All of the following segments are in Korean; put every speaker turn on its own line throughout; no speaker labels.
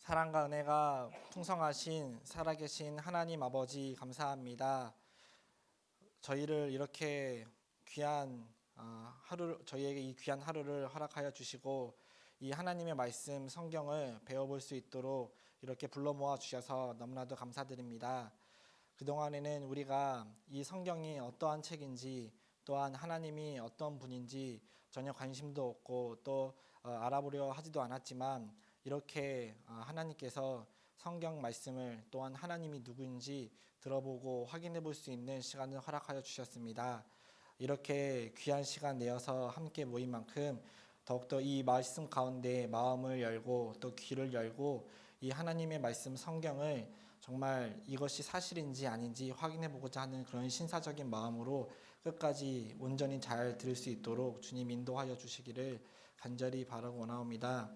사랑과 은혜가 풍성하신 살아계신 하나님 아버지 감사합니다. 저희를 이렇게 귀한 저희에게 이 귀한 하루를 허락하여 주시고 이 하나님의 말씀 성경을 배워볼 수 있도록 이렇게 불러 모아 주셔서 너무나도 감사드립니다. 그동안에는 우리가 이 성경이 어떠한 책인지 또한 하나님이 어떤 분인지 전혀 관심도 없고 또 알아보려 하지도 않았지만 이렇게 하나님께서 성경 말씀을 또한 하나님이 누구인지 들어보고 확인해 볼 수 있는 시간을 허락하여 주셨습니다. 이렇게 귀한 시간 내어서 함께 모인 만큼 더욱더 이 말씀 가운데 마음을 열고 또 귀를 열고 이 하나님의 말씀 성경을 정말 이것이 사실인지 아닌지 확인해 보고자 하는 그런 신사적인 마음으로 끝까지 온전히 잘 들을 수 있도록 주님 인도하여 주시기를 간절히 바라고 원하옵니다.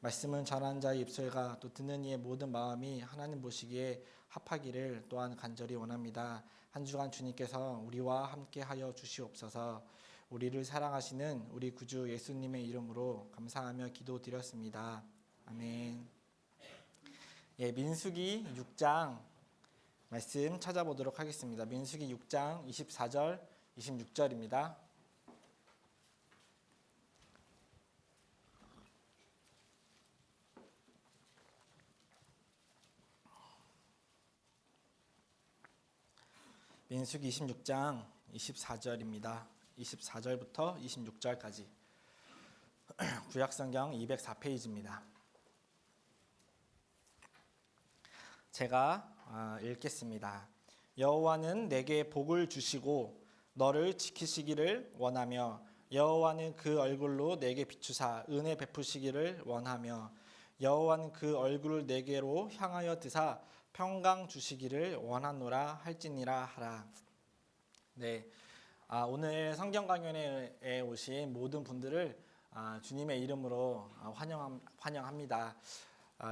말씀은 전하는 자의 입술과 또 듣는 이의 모든 마음이 하나님 보시기에 합하기를 또한 간절히 원합니다. 한 주간 주님께서 우리와 함께하여 주시옵소서. 우리를 사랑하시는 우리 구주 예수님의 이름으로 감사하며 기도드렸습니다. 아멘. 민수기 6장 말씀 찾아보도록 하겠습니다. 민수기 6장 24절, 26절입니다. 민수기 26장 24절입니다. 24절부터 26절까지 구약성경 204페이지입니다. 제가 읽겠습니다. 여호와는 내게 복을 주시고 너를 지키시기를 원하며 여호와는 그 얼굴로 내게 비추사 은혜 베푸시기를 원하며 여호와는 그 얼굴을 내게로 향하여 드사 평강 주시기를 원하노라 할지니라 하라. 네, 오늘 성경 강연에 오신 모든 분들을 주님의 이름으로 환영합니다.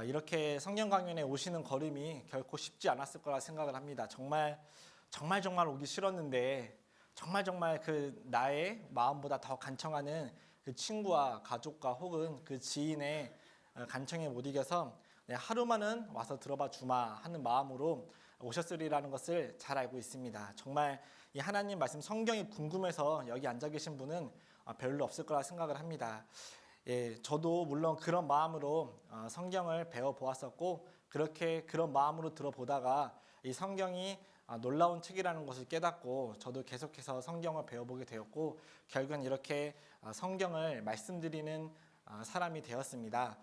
이렇게 성경 강연에 오시는 걸음이 결코 쉽지 않았을 거라 생각을 합니다. 정말 오기 싫었는데 정말 그 나의 마음보다 더 간청하는 그 친구와 가족과 혹은 그 지인의 간청에 못 이겨서 하루만은 와서 들어봐 주마 하는 마음으로 오셨으리라는 것을 잘 알고 있습니다. 정말 이 하나님 말씀 성경이 궁금해서 여기 앉아 계신 분은 별로 없을 거라 생각을 합니다. 저도 물론 그런 마음으로 성경을 배워보았었고 그런 마음으로 들어보다가 이 성경이 놀라운 책이라는 것을 깨닫고 저도 계속해서 성경을 배워보게 되었고 결국은 이렇게 성경을 말씀드리는 사람이 되었습니다.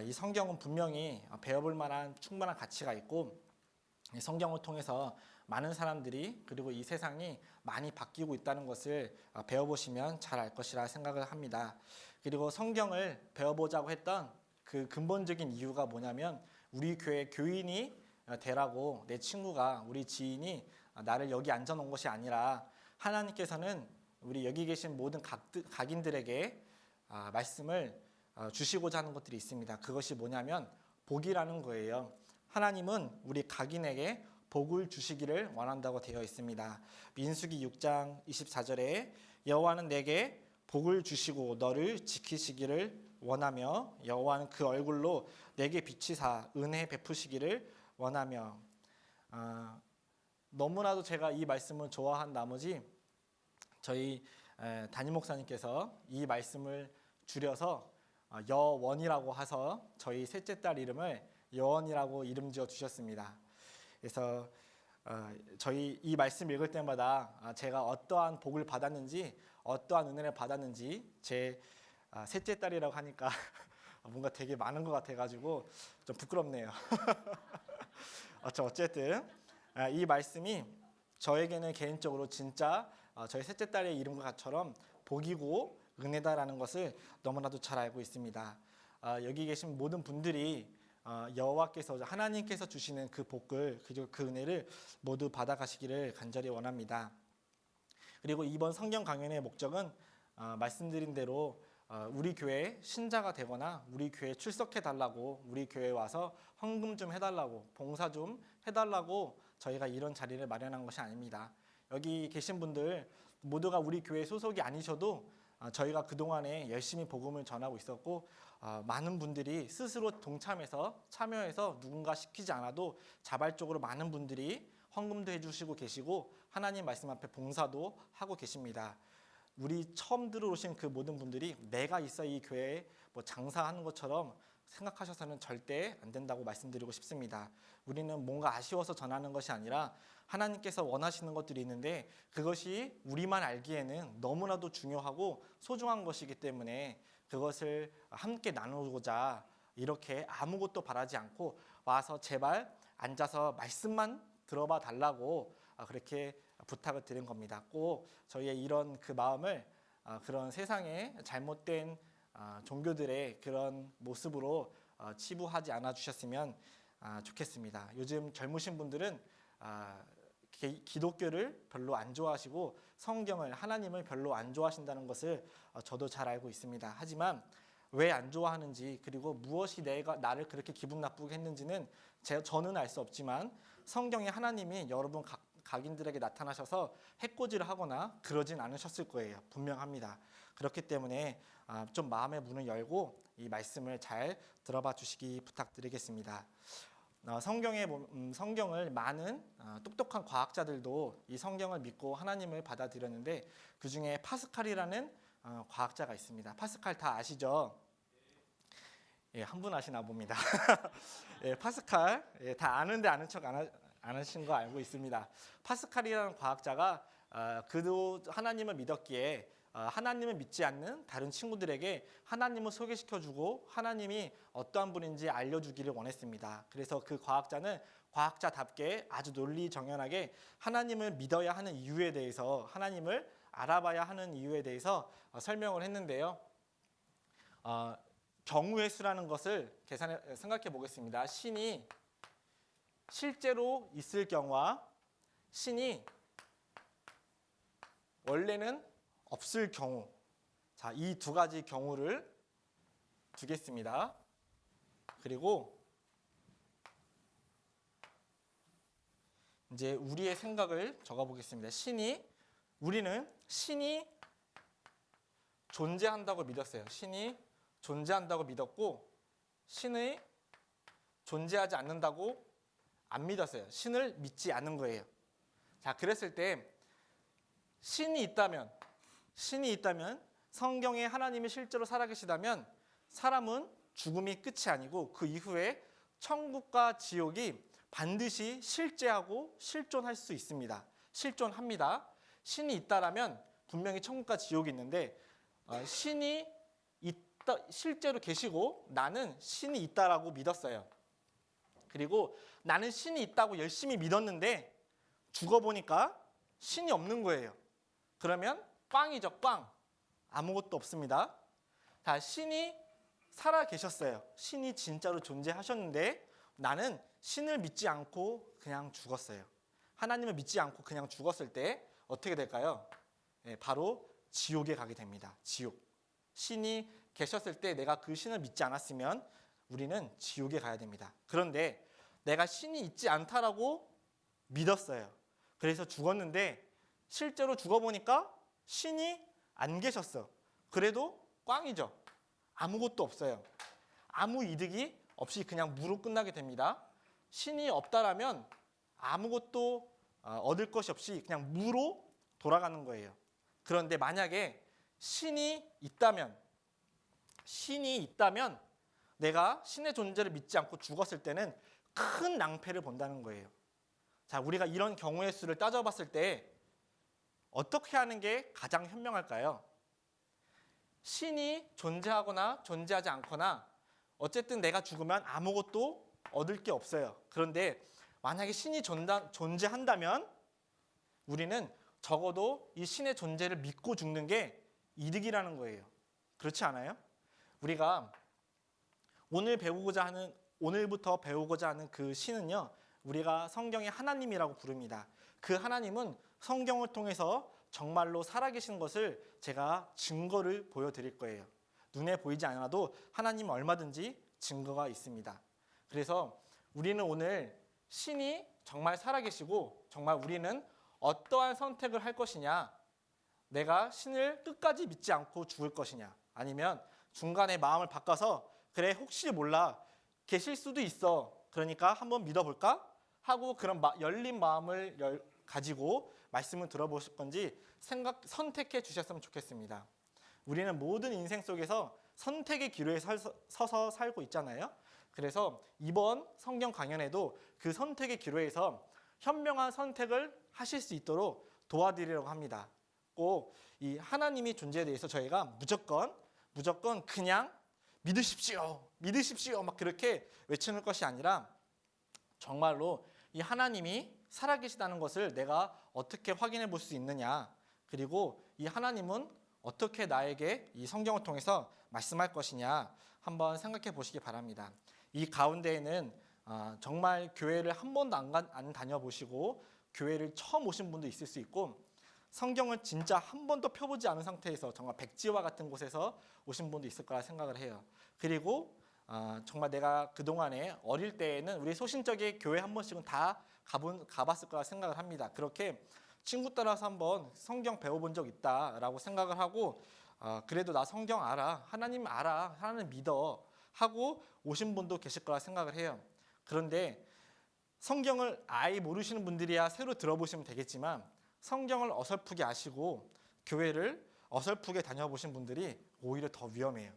이 성경은 분명히 배워볼 만한 충분한 가치가 있고 성경을 통해서 많은 사람들이 그리고 이 세상이 많이 바뀌고 있다는 것을 배워보시면 잘 알 것이라 생각을 합니다. 그리고 성경을 배워보자고 했던 그 근본적인 이유가 뭐냐면 우리 교회 교인이 되라고 내 친구가 우리 지인이 나를 여기 앉아놓은 것이 아니라 하나님께서는 우리 여기 계신 모든 각인들에게 말씀을 주시고자 하는 것들이 있습니다. 그것이 뭐냐면 복이라는 거예요. 하나님은 우리 각인에게 복을 주시기를 원한다고 되어 있습니다. 민수기 6장 24절에 여호와는 내게 복을 주시고 너를 지키시기를 원하며 여호와는 그 얼굴로 내게 비치사 은혜 베푸시기를 원하며 너무나도 제가 이 말씀을 좋아한 나머지 저희 담임 목사님께서 이 말씀을 줄여서 여원이라고 해서 저희 셋째 딸 이름을 여원이라고 이름 지어 주셨습니다. 그래서 저희 이 말씀 읽을 때마다 제가 어떠한 복을 받았는지 어떠한 은혜를 받았는지 제 셋째 딸이라고 하니까 뭔가 되게 많은 것 같아가지고 좀 부끄럽네요. 어쨌든 이 말씀이 저에게는 개인적으로 진짜 저희 셋째 딸의 이름과처럼 복이고 은혜다라는 것을 너무나도 잘 알고 있습니다. 여기 계신 모든 분들이 여호와께서 하나님께서 주시는 그 복을 그리고 그 은혜를 모두 받아가시기를 간절히 원합니다. 그리고 이번 성경 강연의 목적은 말씀드린 대로 우리 교회 신자가 되거나 우리 교회에 출석해 달라고 우리 교회에 와서 헌금 좀 해달라고 봉사 좀 해달라고 저희가 이런 자리를 마련한 것이 아닙니다. 여기 계신 분들 모두가 우리 교회 소속이 아니셔도 저희가 그동안에 열심히 복음을 전하고 있었고 많은 분들이 스스로 참여해서 누군가 시키지 않아도 자발적으로 많은 분들이 헌금도 해주시고 계시고 하나님 말씀 앞에 봉사도 하고 계십니다. 우리 처음 들어오신 그 모든 분들이 내가 있어 이 교회에 장사하는 것처럼 생각하셔서는 절대 안 된다고 말씀드리고 싶습니다. 우리는 뭔가 아쉬워서 전하는 것이 아니라 하나님께서 원하시는 것들이 있는데 그것이 우리만 알기에는 너무나도 중요하고 소중한 것이기 때문에 그것을 함께 나누고자 이렇게 아무것도 바라지 않고 와서 제발 앉아서 말씀만 들어봐 달라고 그렇게 부탁을 드린 겁니다. 꼭 저희의 이런 그 마음을 그런 세상의 잘못된 종교들의 그런 모습으로 치부하지 않아 주셨으면 좋겠습니다. 요즘 젊으신 분들은 기독교를 별로 안 좋아하시고 성경을 하나님을 별로 안 좋아하신다는 것을 저도 잘 알고 있습니다. 하지만 왜 안 좋아하는지 그리고 무엇이 나를 그렇게 기분 나쁘게 했는지는 저는 알 수 없지만 성경에 하나님이 여러분 각인들에게 나타나셔서 해코지를 하거나 그러진 않으셨을 거예요. 분명합니다. 그렇기 때문에 좀 마음의 문을 열고 이 말씀을 잘 들어봐 주시기 부탁드리겠습니다. 성경을 많은 똑똑한 과학자들도 이 성경을 믿고 하나님을 받아들였는데 그 중에 파스칼이라는 과학자가 있습니다. 파스칼 다 아시죠? 예, 한 분 아시나 봅니다. 예, 파스칼 다 아는데 아는 척 안 하신 거 알고 있습니다. 파스칼이라는 과학자가 그도 하나님을 믿었기에 하나님을 믿지 않는 다른 친구들에게 하나님을 소개시켜주고 하나님이 어떠한 분인지 알려주기를 원했습니다. 그래서 그 과학자는 과학자답게 아주 논리정연하게 하나님을 믿어야 하는 이유에 대해서 하나님을 알아봐야 하는 이유에 대해서 설명을 했는데요. 경우의 수라는 것을 생각해 보겠습니다. 신이 실제로 있을 경우와 신이 원래는 없을 경우, 자, 이 두 가지 경우를 두겠습니다. 그리고 이제 우리의 생각을 적어보겠습니다. 우리는 신이 존재한다고 믿었어요. 신이 존재한다고 믿었고 신이 존재하지 않는다고 안 믿었어요. 신을 믿지 않는 거예요. 자, 그랬을 때 신이 있다면 성경에 하나님이 실제로 살아계시다면 사람은 죽음이 끝이 아니고 그 이후에 천국과 지옥이 반드시 실제하고 실존할 수 있습니다. 실존합니다. 신이 있다라면 분명히 천국과 지옥이 있는데 신이 실제로 계시고 나는 신이 있다라고 믿었어요. 그리고 나는 신이 있다고 열심히 믿었는데 죽어보니까 신이 없는 거예요. 그러면 꽝이죠, 꽝. 아무것도 없습니다. 자, 신이 살아 계셨어요. 신이 진짜로 존재하셨는데 나는 신을 믿지 않고 그냥 죽었어요. 하나님을 믿지 않고 그냥 죽었을 때 어떻게 될까요? 네, 바로 지옥에 가게 됩니다. 지옥. 신이 계셨을 때 내가 그 신을 믿지 않았으면 우리는 지옥에 가야 됩니다. 그런데 내가 신이 있지 않다라고 믿었어요. 그래서 죽었는데 실제로 죽어보니까 신이 안 계셨어. 그래도 꽝이죠. 아무것도 없어요. 아무 이득이 없이 그냥 무로 끝나게 됩니다. 신이 없다라면 아무것도 얻을 것이 없이 그냥 무로 돌아가는 거예요. 그런데 만약에 신이 있다면 내가 신의 존재를 믿지 않고 죽었을 때는 큰 낭패를 본다는 거예요. 자, 우리가 이런 경우의 수를 따져봤을 때 어떻게 하는 게 가장 현명할까요? 신이 존재하거나 존재하지 않거나 어쨌든 내가 죽으면 아무것도 얻을 게 없어요. 그런데 만약에 신이 존재한다면 우리는 적어도 이 신의 존재를 믿고 죽는 게 이득이라는 거예요. 그렇지 않아요? 우리가 오늘부터 배우고자 하는 그 신은요, 우리가 성경의 하나님이라고 부릅니다. 그 하나님은 성경을 통해서 정말로 살아계신 것을 제가 증거를 보여드릴 거예요. 눈에 보이지 않아도 하나님은 얼마든지 증거가 있습니다. 그래서 우리는 오늘 신이 정말 살아계시고 정말 우리는 어떠한 선택을 할 것이냐, 내가 신을 끝까지 믿지 않고 죽을 것이냐, 아니면 중간에 마음을 바꿔서 그래 혹시 몰라 계실 수도 있어. 그러니까 한번 믿어볼까? 하고 그런 열린 마음을 가지고 말씀을 들어보실 건지 선택해 주셨으면 좋겠습니다. 우리는 모든 인생 속에서 선택의 기로에 서서 살고 있잖아요. 그래서 이번 성경 강연에도 그 선택의 기로에서 현명한 선택을 하실 수 있도록 도와드리려고 합니다. 꼭 이 하나님의 존재에 대해서 저희가 무조건 그냥 믿으십시오 막 그렇게 외치는 것이 아니라 정말로 이 하나님이 살아계시다는 것을 내가 어떻게 확인해 볼 수 있느냐, 그리고 이 하나님은 어떻게 나에게 이 성경을 통해서 말씀할 것이냐 한번 생각해 보시기 바랍니다. 이 가운데에는 정말 교회를 한 번도 안 다녀보시고 교회를 처음 오신 분도 있을 수 있고, 성경을 진짜 한 번도 펴보지 않은 상태에서 정말 백지와 같은 곳에서 오신 분도 있을 거라 생각을 해요. 그리고 정말 내가 그동안에 어릴 때에는 우리 소신적인 교회 한 번씩은 다 가봤을 거라 생각을 합니다. 그렇게 친구 따라서 한번 성경 배워본 적 있다라고 생각을 하고, 그래도 나 성경 알아, 하나님 알아, 하나님 믿어 하고 오신 분도 계실 거라 생각을 해요. 그런데 성경을 아예 모르시는 분들이야 새로 들어보시면 되겠지만, 성경을 어설프게 아시고 교회를 어설프게 다녀보신 분들이 오히려 더 위험해요.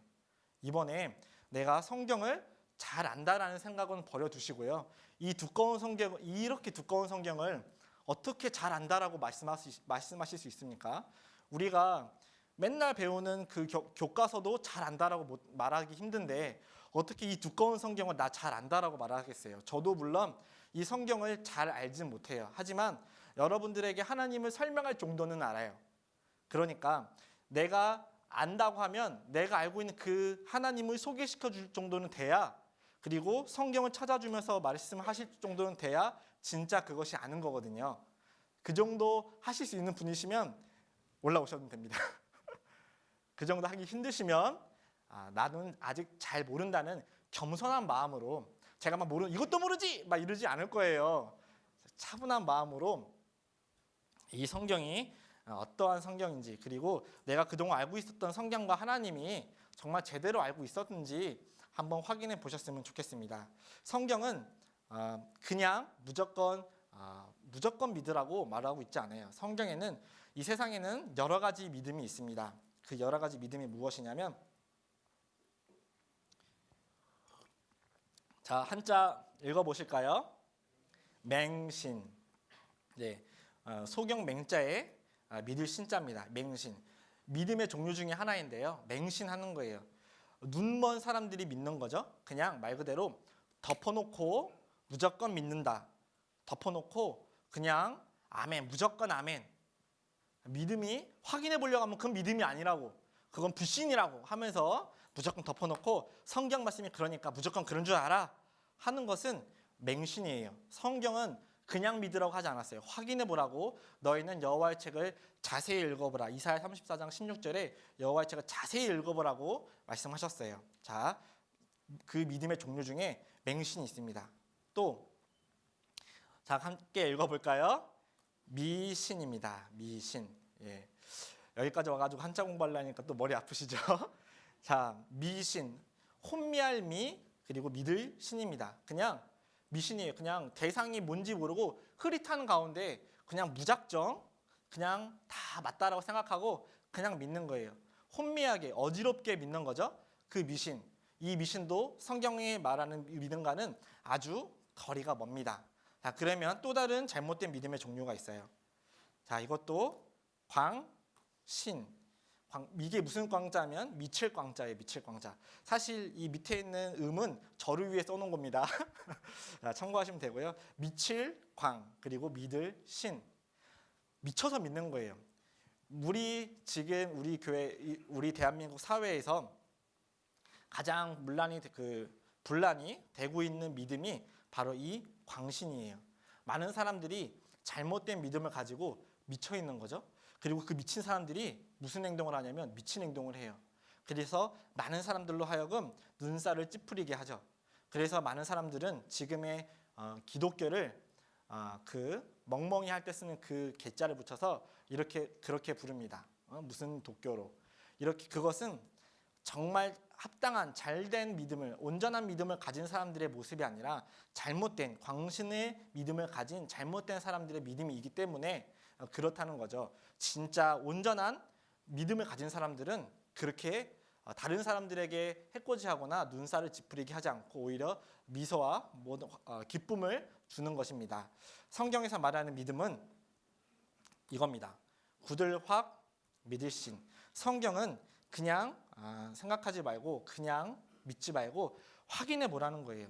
이번에 내가 성경을 잘 안다라는 생각은 버려두시고요. 이렇게 두꺼운 성경을 어떻게 잘 안다라고 말씀하실 수 있습니까? 우리가 맨날 배우는 그 교과서도 잘 안다라고 말하기 힘든데 어떻게 이 두꺼운 성경을 나 잘 안다라고 말하겠어요? 저도 물론 이 성경을 잘 알진 못해요. 하지만 여러분들에게 하나님을 설명할 정도는 알아요. 그러니까 내가 안다고 하면 내가 알고 있는 그 하나님을 소개시켜 줄 정도는 돼야, 그리고 성경을 찾아주면서 말씀하실 정도는 돼야 진짜 그것이 아는 거거든요. 그 정도 하실 수 있는 분이시면 올라오셔도 됩니다. 그 정도 하기 힘드시면 나는 아직 잘 모른다는 겸손한 마음으로, 제가 막 이것도 모르지 막 이러지 않을 거예요. 차분한 마음으로 이 성경이 어떠한 성경인지, 그리고 내가 그동안 알고 있었던 성경과 하나님이 정말 제대로 알고 있었는지 한번 확인해 보셨으면 좋겠습니다. 성경은 그냥 무조건 믿으라고 말하고 있지 않아요. 성경에는, 이 세상에는 여러 가지 믿음이 있습니다. 그 여러 가지 믿음이 무엇이냐면, 자, 한자 읽어보실까요? 맹신. 네, 소경 맹자에 믿을 신자입니다. 맹신. 믿음의 종류 중에 하나인데요. 맹신하는 거예요. 눈먼 사람들이 믿는 거죠. 그냥 말 그대로 덮어놓고 무조건 믿는다. 덮어놓고 그냥 아멘, 무조건 아멘. 믿음이 확인해 보려고 하면 그건 믿음이 아니라고, 그건 불신이라고 하면서 무조건 덮어놓고 성경 말씀이 그러니까 무조건 그런 줄 알아 하는 것은 맹신이에요. 성경은 그냥 믿으라고 하지 않았어요. 확인해 보라고, 너희는 여호와의 책을 자세히 읽어보라. 이사야 34장 16절에 여호와의 책을 자세히 읽어보라고 말씀하셨어요. 자, 그 믿음의 종류 중에 맹신이 있습니다. 또, 자, 함께 읽어볼까요? 미신입니다. 미신. 예. 여기까지 와가지고 한자 공부하려니까 또 머리 아프시죠? 자, 미신, 혼미할 미, 그리고 믿을 신입니다. 그냥 미신이에요. 그냥 대상이 뭔지 모르고 흐릿한 가운데 그냥 무작정 그냥 다 맞다라고 생각하고 그냥 믿는 거예요. 혼미하게 어지럽게 믿는 거죠. 그 미신. 이 미신도 성경이 말하는 믿음과는 아주 거리가 멉니다. 자, 그러면 또 다른 잘못된 믿음의 종류가 있어요. 자, 이것도 광신. 이게 무슨 광자면 미칠 광자예요. 미칠 광자. 사실 이 밑에 있는 음은 저를 위해 써놓은 겁니다. 참고하시면 되고요. 미칠 광, 그리고 믿을 신. 미쳐서 믿는 거예요. 지금 우리 교회, 우리 대한민국 사회에서 가장 분란이 되고 있는 믿음이 바로 이 광신이에요. 많은 사람들이 잘못된 믿음을 가지고 미쳐 있는 거죠. 그리고 그 미친 사람들이 무슨 행동을 하냐면 미친 행동을 해요. 그래서 많은 사람들로 하여금 눈살을 찌푸리게 하죠. 그래서 많은 사람들은 지금의 기독교를 그 멍멍이 할 때 쓰는 그 개자를 붙여서 그렇게 부릅니다. 무슨 도교로. 이렇게 그것은 정말 합당한 잘된 믿음을, 온전한 믿음을 가진 사람들의 모습이 아니라 잘못된 광신의 믿음을 가진 잘못된 사람들의 믿음이기 때문에 그렇다는 거죠. 진짜 온전한 믿음을 가진 사람들은 그렇게 다른 사람들에게 해코지하거나 눈살을 찌푸리게 하지 않고 오히려 미소와 기쁨을 주는 것입니다. 성경에서 말하는 믿음은 이겁니다. 굳을 확 믿으신. 성경은 그냥 생각하지 말고 그냥 믿지 말고 확인해 보라는 거예요.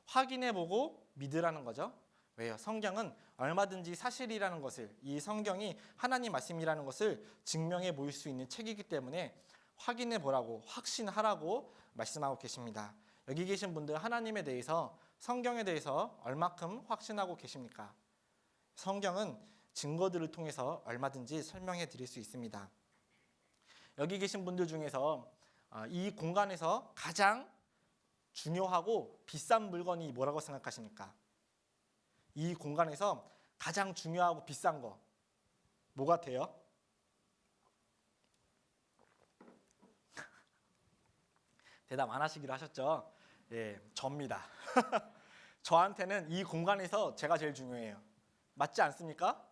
확인해 보고 믿으라는 거죠. 왜요? 성경은 얼마든지 사실이라는 것을, 이 성경이 하나님 말씀이라는 것을 증명해 보일 수 있는 책이기 때문에 확인해 보라고, 확신하라고 말씀하고 계십니다. 여기 계신 분들 하나님에 대해서, 성경에 대해서 얼마큼 확신하고 계십니까? 성경은 증거들을 통해서 얼마든지 설명해 드릴 수 있습니다. 여기 계신 분들 중에서 이 공간에서 가장 중요하고 비싼 물건이 뭐라고 생각하십니까? 이 공간에서 가장 중요하고 비싼 거 뭐 같아요? 대답 안 하시기로 하셨죠? 예, 접니다. 저한테는 이 공간에서 제가 제일 중요해요. 맞지 않습니까?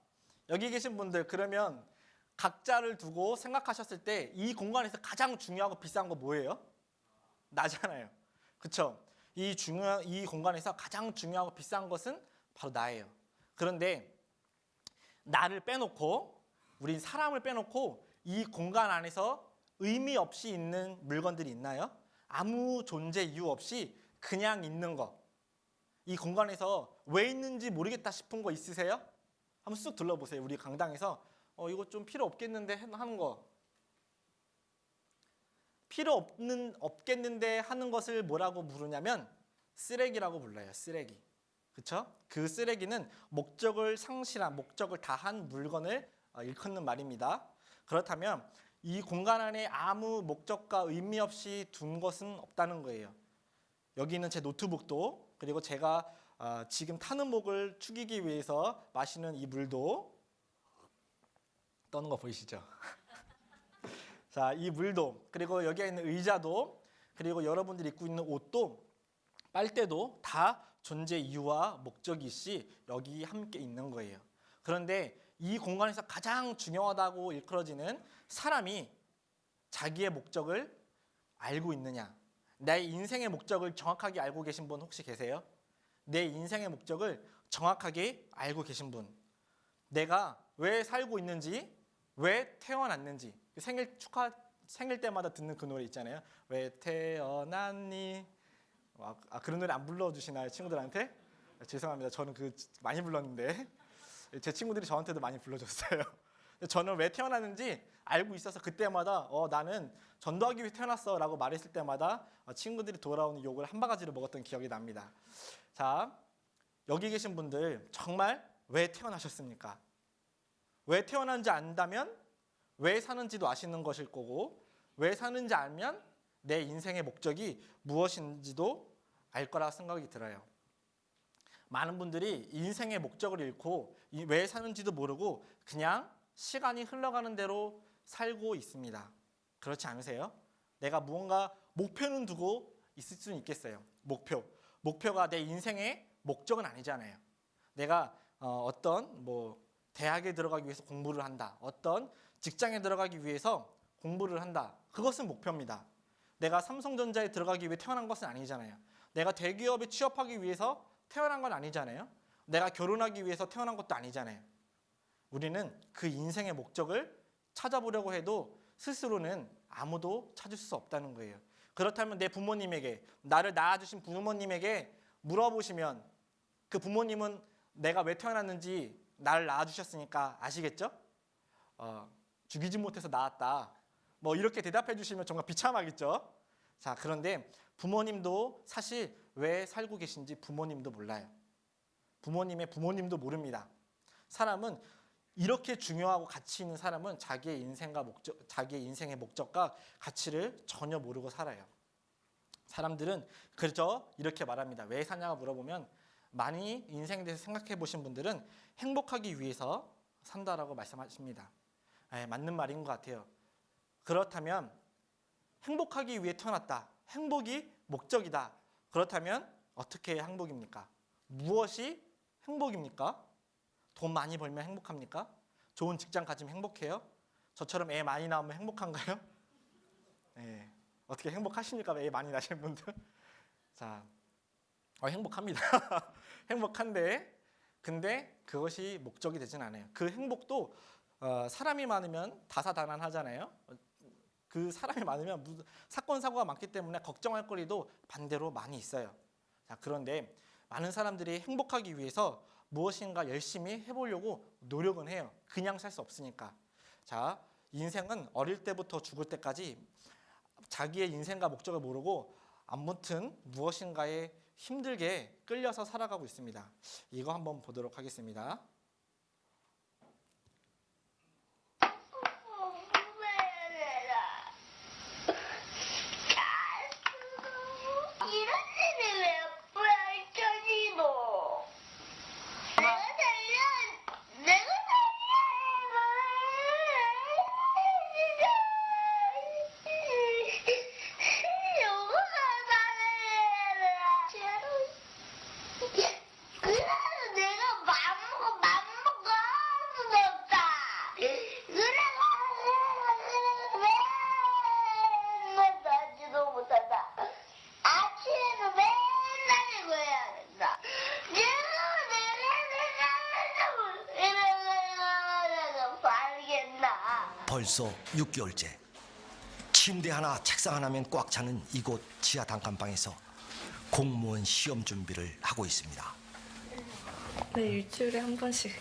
여기 계신 분들 그러면 각자를 두고 생각하셨을 때 이 공간에서 가장 중요하고 비싼 거 뭐예요? 나잖아요. 그렇죠? 이 공간에서 가장 중요하고 비싼 것은 바로 나예요. 그런데 나를 빼놓고, 우린 사람을 빼놓고 이 공간 안에서 의미 없이 있는 물건들이 있나요? 아무 존재 이유 없이 그냥 있는 거. 이 공간에서 왜 있는지 모르겠다 싶은 거 있으세요? 한번 쑥 둘러보세요. 우리 강당에서 이거 좀 필요 없겠는데 하는 거. 필요 없겠는데 하는 것을 뭐라고 부르냐면 쓰레기라고 불러요. 쓰레기. 그렇죠? 그 쓰레기는 목적을 상실한, 목적을 다한 물건을 일컫는 말입니다. 그렇다면 이 공간 안에 아무 목적과 의미 없이 둔 것은 없다는 거예요. 여기 있는 제 노트북도, 그리고 제가 지금 타는 목을 축이기 위해서 마시는 이 물도, 떠는 거 보이시죠? 자, 이 물도, 그리고 여기에 있는 의자도, 그리고 여러분들이 입고 있는 옷도, 빨대도 다 존재 이유와 목적이 있이 여기 함께 있는 거예요. 그런데 이 공간에서 가장 중요하다고 일컬어지는 사람이 자기의 목적을 알고 있느냐? 내 인생의 목적을 정확하게 알고 계신 분 혹시 계세요? 내 인생의 목적을 정확하게 알고 계신 분. 내가 왜 살고 있는지, 왜 태어났는지. 생일 때마다 듣는 그 노래 있잖아요. 왜 태어났니? 그런 노래 안 불러주시나요, 친구들한테? 죄송합니다. 저는 많이 불렀는데 제 친구들이 저한테도 많이 불러줬어요. 저는 왜 태어났는지 알고 있어서 그때마다 나는 전도하기 위해 태어났어 라고 말했을 때마다 친구들이 돌아오는 욕을 한 바가지로 먹었던 기억이 납니다. 자, 여기 계신 분들 정말 왜 태어나셨습니까? 왜 태어난지 안다면 왜 사는지도 아시는 것일 거고, 왜 사는지 알면 내 인생의 목적이 무엇인지도 알 거라 생각이 들어요. 많은 분들이 인생의 목적을 잃고 왜 사는지도 모르고 그냥 시간이 흘러가는 대로 살고 있습니다. 그렇지 않으세요? 내가 무언가 목표는 두고 있을 수는 있겠어요. 목표가 내 인생의 목적은 아니잖아요. 내가 어떤 대학에 들어가기 위해서 공부를 한다. 어떤 직장에 들어가기 위해서 공부를 한다. 그것은 목표입니다. 내가 삼성전자에 들어가기 위해 태어난 것은 아니잖아요. 내가 대기업에 취업하기 위해서 태어난 건 아니잖아요. 내가 결혼하기 위해서 태어난 것도 아니잖아요. 우리는 그 인생의 목적을 찾아보려고 해도 스스로는 아무도 찾을 수 없다는 거예요. 그렇다면 내 부모님에게, 나를 낳아주신 부모님에게 물어보시면 그 부모님은 내가 왜 태어났는지 나를 낳아주셨으니까 아시겠죠? 죽이지 못해서 낳았다. 이렇게 대답해 주시면 정말 비참하겠죠? 자, 그런데 부모님도 사실 왜 살고 계신지 부모님도 몰라요. 부모님의 부모님도 모릅니다. 사람은 이렇게 중요하고 가치 있는 사람은 자기의 인생의 목적과 가치를 전혀 모르고 살아요. 사람들은 그저 이렇게 말합니다. 왜 사냐고 물어보면 많이 인생에 대해서 생각해 보신 분들은 행복하기 위해서 산다라고 말씀하십니다. 맞는 말인 것 같아요. 그렇다면 행복하기 위해 태어났다. 행복이 목적이다. 그렇다면 어떻게 행복입니까? 무엇이 행복입니까? 돈 많이 벌면 행복합니까? 좋은 직장 가지면 행복해요? 저처럼 애 많이 낳으면 행복한가요? 네. 어떻게 행복하십니까? 애 많이 낳으신 분들? 자, 행복합니다. 행복한데 근데 그것이 목적이 되진 않아요. 그 행복도 사람이 많으면 다사다난하잖아요. 그 사람이 많으면 사건 사고가 많기 때문에 걱정할 거리도 반대로 많이 있어요. 자, 그런데 많은 사람들이 행복하기 위해서 무엇인가 열심히 해보려고 노력은 해요. 그냥 살 수 없으니까. 자, 인생은 어릴 때부터 죽을 때까지 자기의 인생과 목적을 모르고 아무튼 무엇인가에 힘들게 끌려서 살아가고 있습니다. 이거 한번 보도록 하겠습니다.
벌써 6개월째 침대 하나 책상 하나면 꽉 차는 이곳 지하 단칸방에서 공무원 시험 준비를 하고 있습니다.
네, 일주일에 한 번씩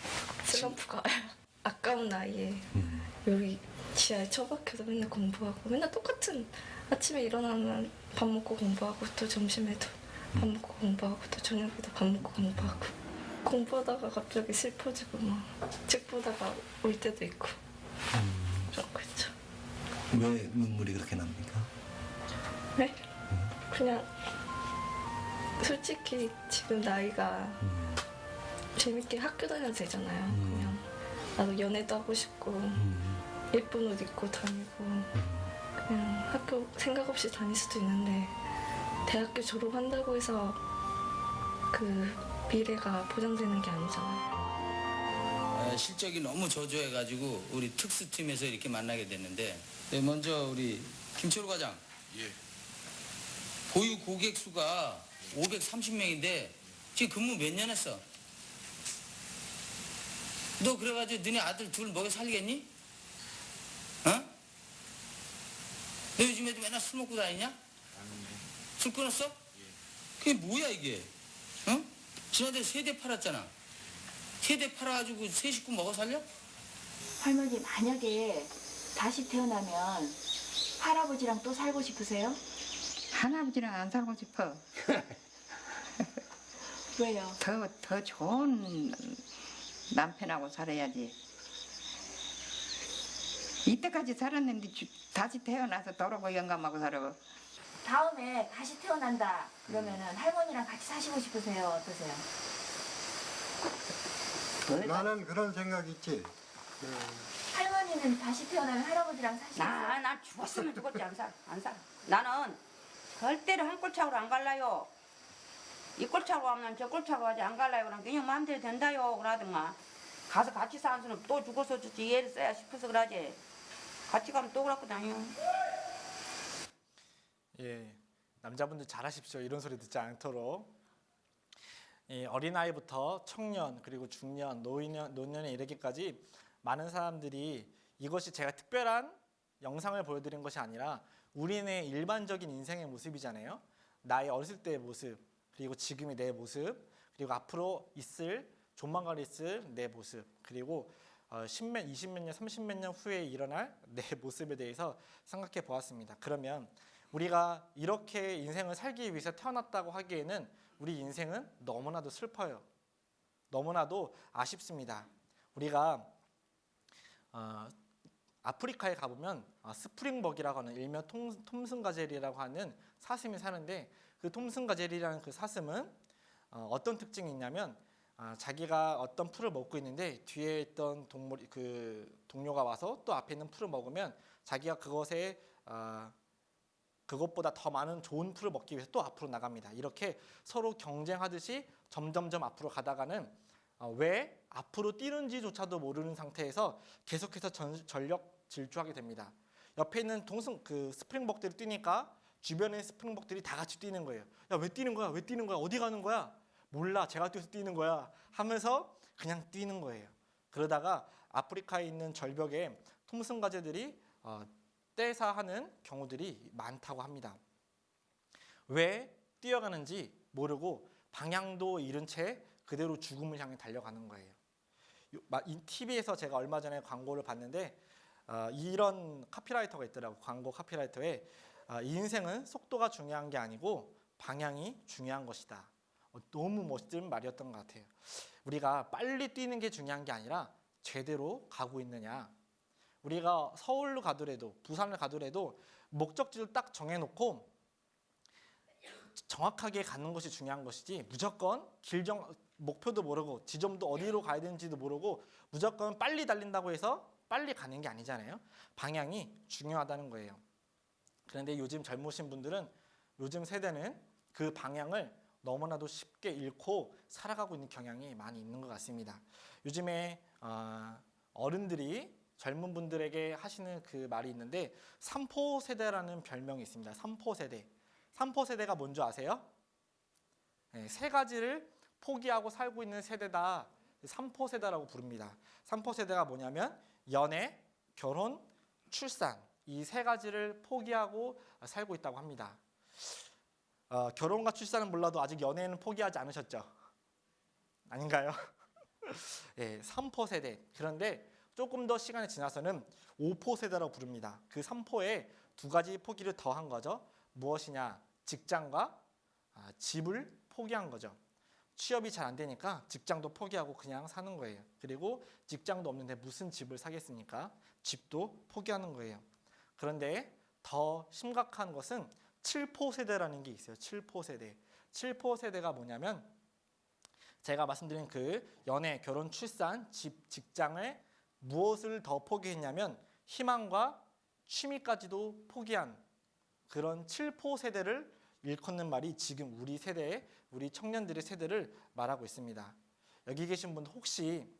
슬럼프가 와요. 아까운 나이에 여기 지하에 처박혀서 맨날 공부하고 맨날 똑같은 아침에 일어나면 밥 먹고 공부하고 또 점심에도 밥 먹고 공부하고 또 저녁에도 밥 먹고 공부하고 공부하다가 갑자기 슬퍼지고 막 책 보다가 울 때도 있고 그렇고 있죠.
왜 눈물이 그렇게 납니까?
네? 그냥 솔직히 지금 나이가 재밌게 학교 다녀도 되잖아요. 그냥 나도 연애도 하고 싶고 예쁜 옷 입고 다니고 그냥 학교 생각 없이 다닐 수도 있는데 대학교 졸업한다고 해서 그 미래가 보장되는 게 아니잖아요.
실적이 너무 저조해가지고 우리 특수팀에서 이렇게 만나게 됐는데 네, 먼저 우리 김철우 과장.
예.
보유 고객 수가 530명인데 지금 근무 몇 년 했어? 너 그래가지고 너네 아들 둘 먹여 살리겠니? 어? 너 요즘 애들 맨날 술 먹고 다니냐? 술 끊었어? 그게 뭐야 이게? 어? 지난달에 3대 팔았잖아. 3대 팔아가지고 세 식구 먹어 살려?
할머니 만약에 다시 태어나면 할아버지랑 또 살고 싶으세요?
할아버지랑 안 살고 싶어.
왜요?
더 좋은 남편하고 살아야지. 이때까지 살았는데 다시 태어나서 더러고 영감하고 살아.
다음에 다시 태어난다 그러면은 할머니랑 같이 사시고 싶으세요? 어떠세요?
나는 그런 생각 있지.
할머니는 다시 태어나면 할아버지랑 사시겠어요?
나 죽었으면 죽었지 안 살아. 나는 절대로 한 꼴차로 안 갈라요. 이 꼴차로 하면 저 꼴차로 하지 안 갈라요. 그럼 그냥 마음대로 된다요. 그러더만 가서 같이 사는 수는 또 죽어서 주지 이해를 써야 싶어서 그러지. 같이 가면 또 그러고 다녀.
예, 남자분들 잘하십시오. 이런 소리 듣지 않도록. 어린아이부터 청년 그리고 중년, 노년에 이르기까지 많은 사람들이 이것이 제가 특별한 영상을 보여드린 것이 아니라 우리네 일반적인 인생의 모습이잖아요. 나의 어렸을 때의 모습, 그리고 지금의 내 모습, 그리고 앞으로 조만간 있을 내 모습, 그리고 10몇, 20몇 년, 30몇 년 후에 일어날 내 모습에 대해서 생각해 보았습니다. 그러면 우리가 이렇게 인생을 살기 위해서 태어났다고 하기에는 우리 인생은 너무나도 슬퍼요. 너무나도 아쉽습니다. 우리가 아프리카에 가보면 스프링벅이라고 하는 일명 톰슨가젤이라고 하는 사슴이 사는데 그 톰슨가젤이라는 그 사슴은 어떤 특징이 있냐면 자기가 어떤 풀을 먹고 있는데 뒤에 있던 동료가 와서 또 앞에 있는 풀을 먹으면 자기가 그것에 그것보다 더 많은 좋은 풀을 먹기 위해서 또 앞으로 나갑니다. 이렇게 서로 경쟁하듯이 점점점 앞으로 가다가는 왜 앞으로 뛰는지조차도 모르는 상태에서 계속해서 전력 질주하게 됩니다. 옆에 있는 스프링복들이 뛰니까 주변에 스프링복들이 다 같이 뛰는 거예요. 야, 왜 뛰는 거야? 왜 뛰는 거야? 어디 가는 거야? 몰라. 제가 뛰어서 뛰는 거야. 하면서 그냥 뛰는 거예요. 그러다가 아프리카에 있는 절벽에 톰슨 가재들이 떼사하는 경우들이 많다고 합니다. 왜 뛰어가는지 모르고 방향도 잃은 채 그대로 죽음을 향해 달려가는 거예요. 이 TV에서 제가 얼마 전에 광고를 봤는데 이런 카피라이터가 있더라고. 광고 카피라이터에 인생은 속도가 중요한 게 아니고 방향이 중요한 것이다. 너무 멋진 말이었던 것 같아요. 우리가 빨리 뛰는 게 중요한 게 아니라 제대로 가고 있느냐. 우리가 서울로 가더라도 부산을 가더라도 목적지를 딱 정해놓고 정확하게 가는 것이 중요한 것이지 무조건 목표도 모르고 지점도 어디로 가야 되는지도 모르고 무조건 빨리 달린다고 해서 빨리 가는 게 아니잖아요. 방향이 중요하다는 거예요. 그런데 요즘 젊으신 분들은 요즘 세대는 그 방향을 너무나도 쉽게 잃고 살아가고 있는 경향이 많이 있는 것 같습니다. 요즘에 어른들이 젊은 분들에게 하시는 그 말이 있는데 3포 세대라는 별명이 있습니다. 3포 세대. 3포 세대가 뭔지 아세요? 네, 세 가지를 포기하고 살고 있는 세대다. 3포 세대라고 부릅니다. 3포 세대가 뭐냐면 연애, 결혼, 출산 이 세 가지를 포기하고 살고 있다고 합니다. 결혼과 출산은 몰라도 아직 연애는 포기하지 않으셨죠? 아닌가요? 네, 3포 세대. 그런데 조금 더 시간이 지나서는 5포 세대라고 부릅니다. 그 3포에 두 가지 포기를 더한 거죠. 무엇이냐? 직장과 집을 포기한 거죠. 취업이 잘 안 되니까 직장도 포기하고 그냥 사는 거예요. 그리고 직장도 없는데 무슨 집을 사겠습니까? 집도 포기하는 거예요. 그런데 더 심각한 것은 7포 세대라는 게 있어요. 7포 세대. 7포 세대가 뭐냐면 제가 말씀드린 그 연애, 결혼, 출산, 집, 직장을 무엇을 더 포기했냐면 희망과 취미까지도 포기한 그런 7포 세대를 일컫는 말이 지금 우리 세대의 우리 청년들의 세대를 말하고 있습니다. 여기 계신 분 혹시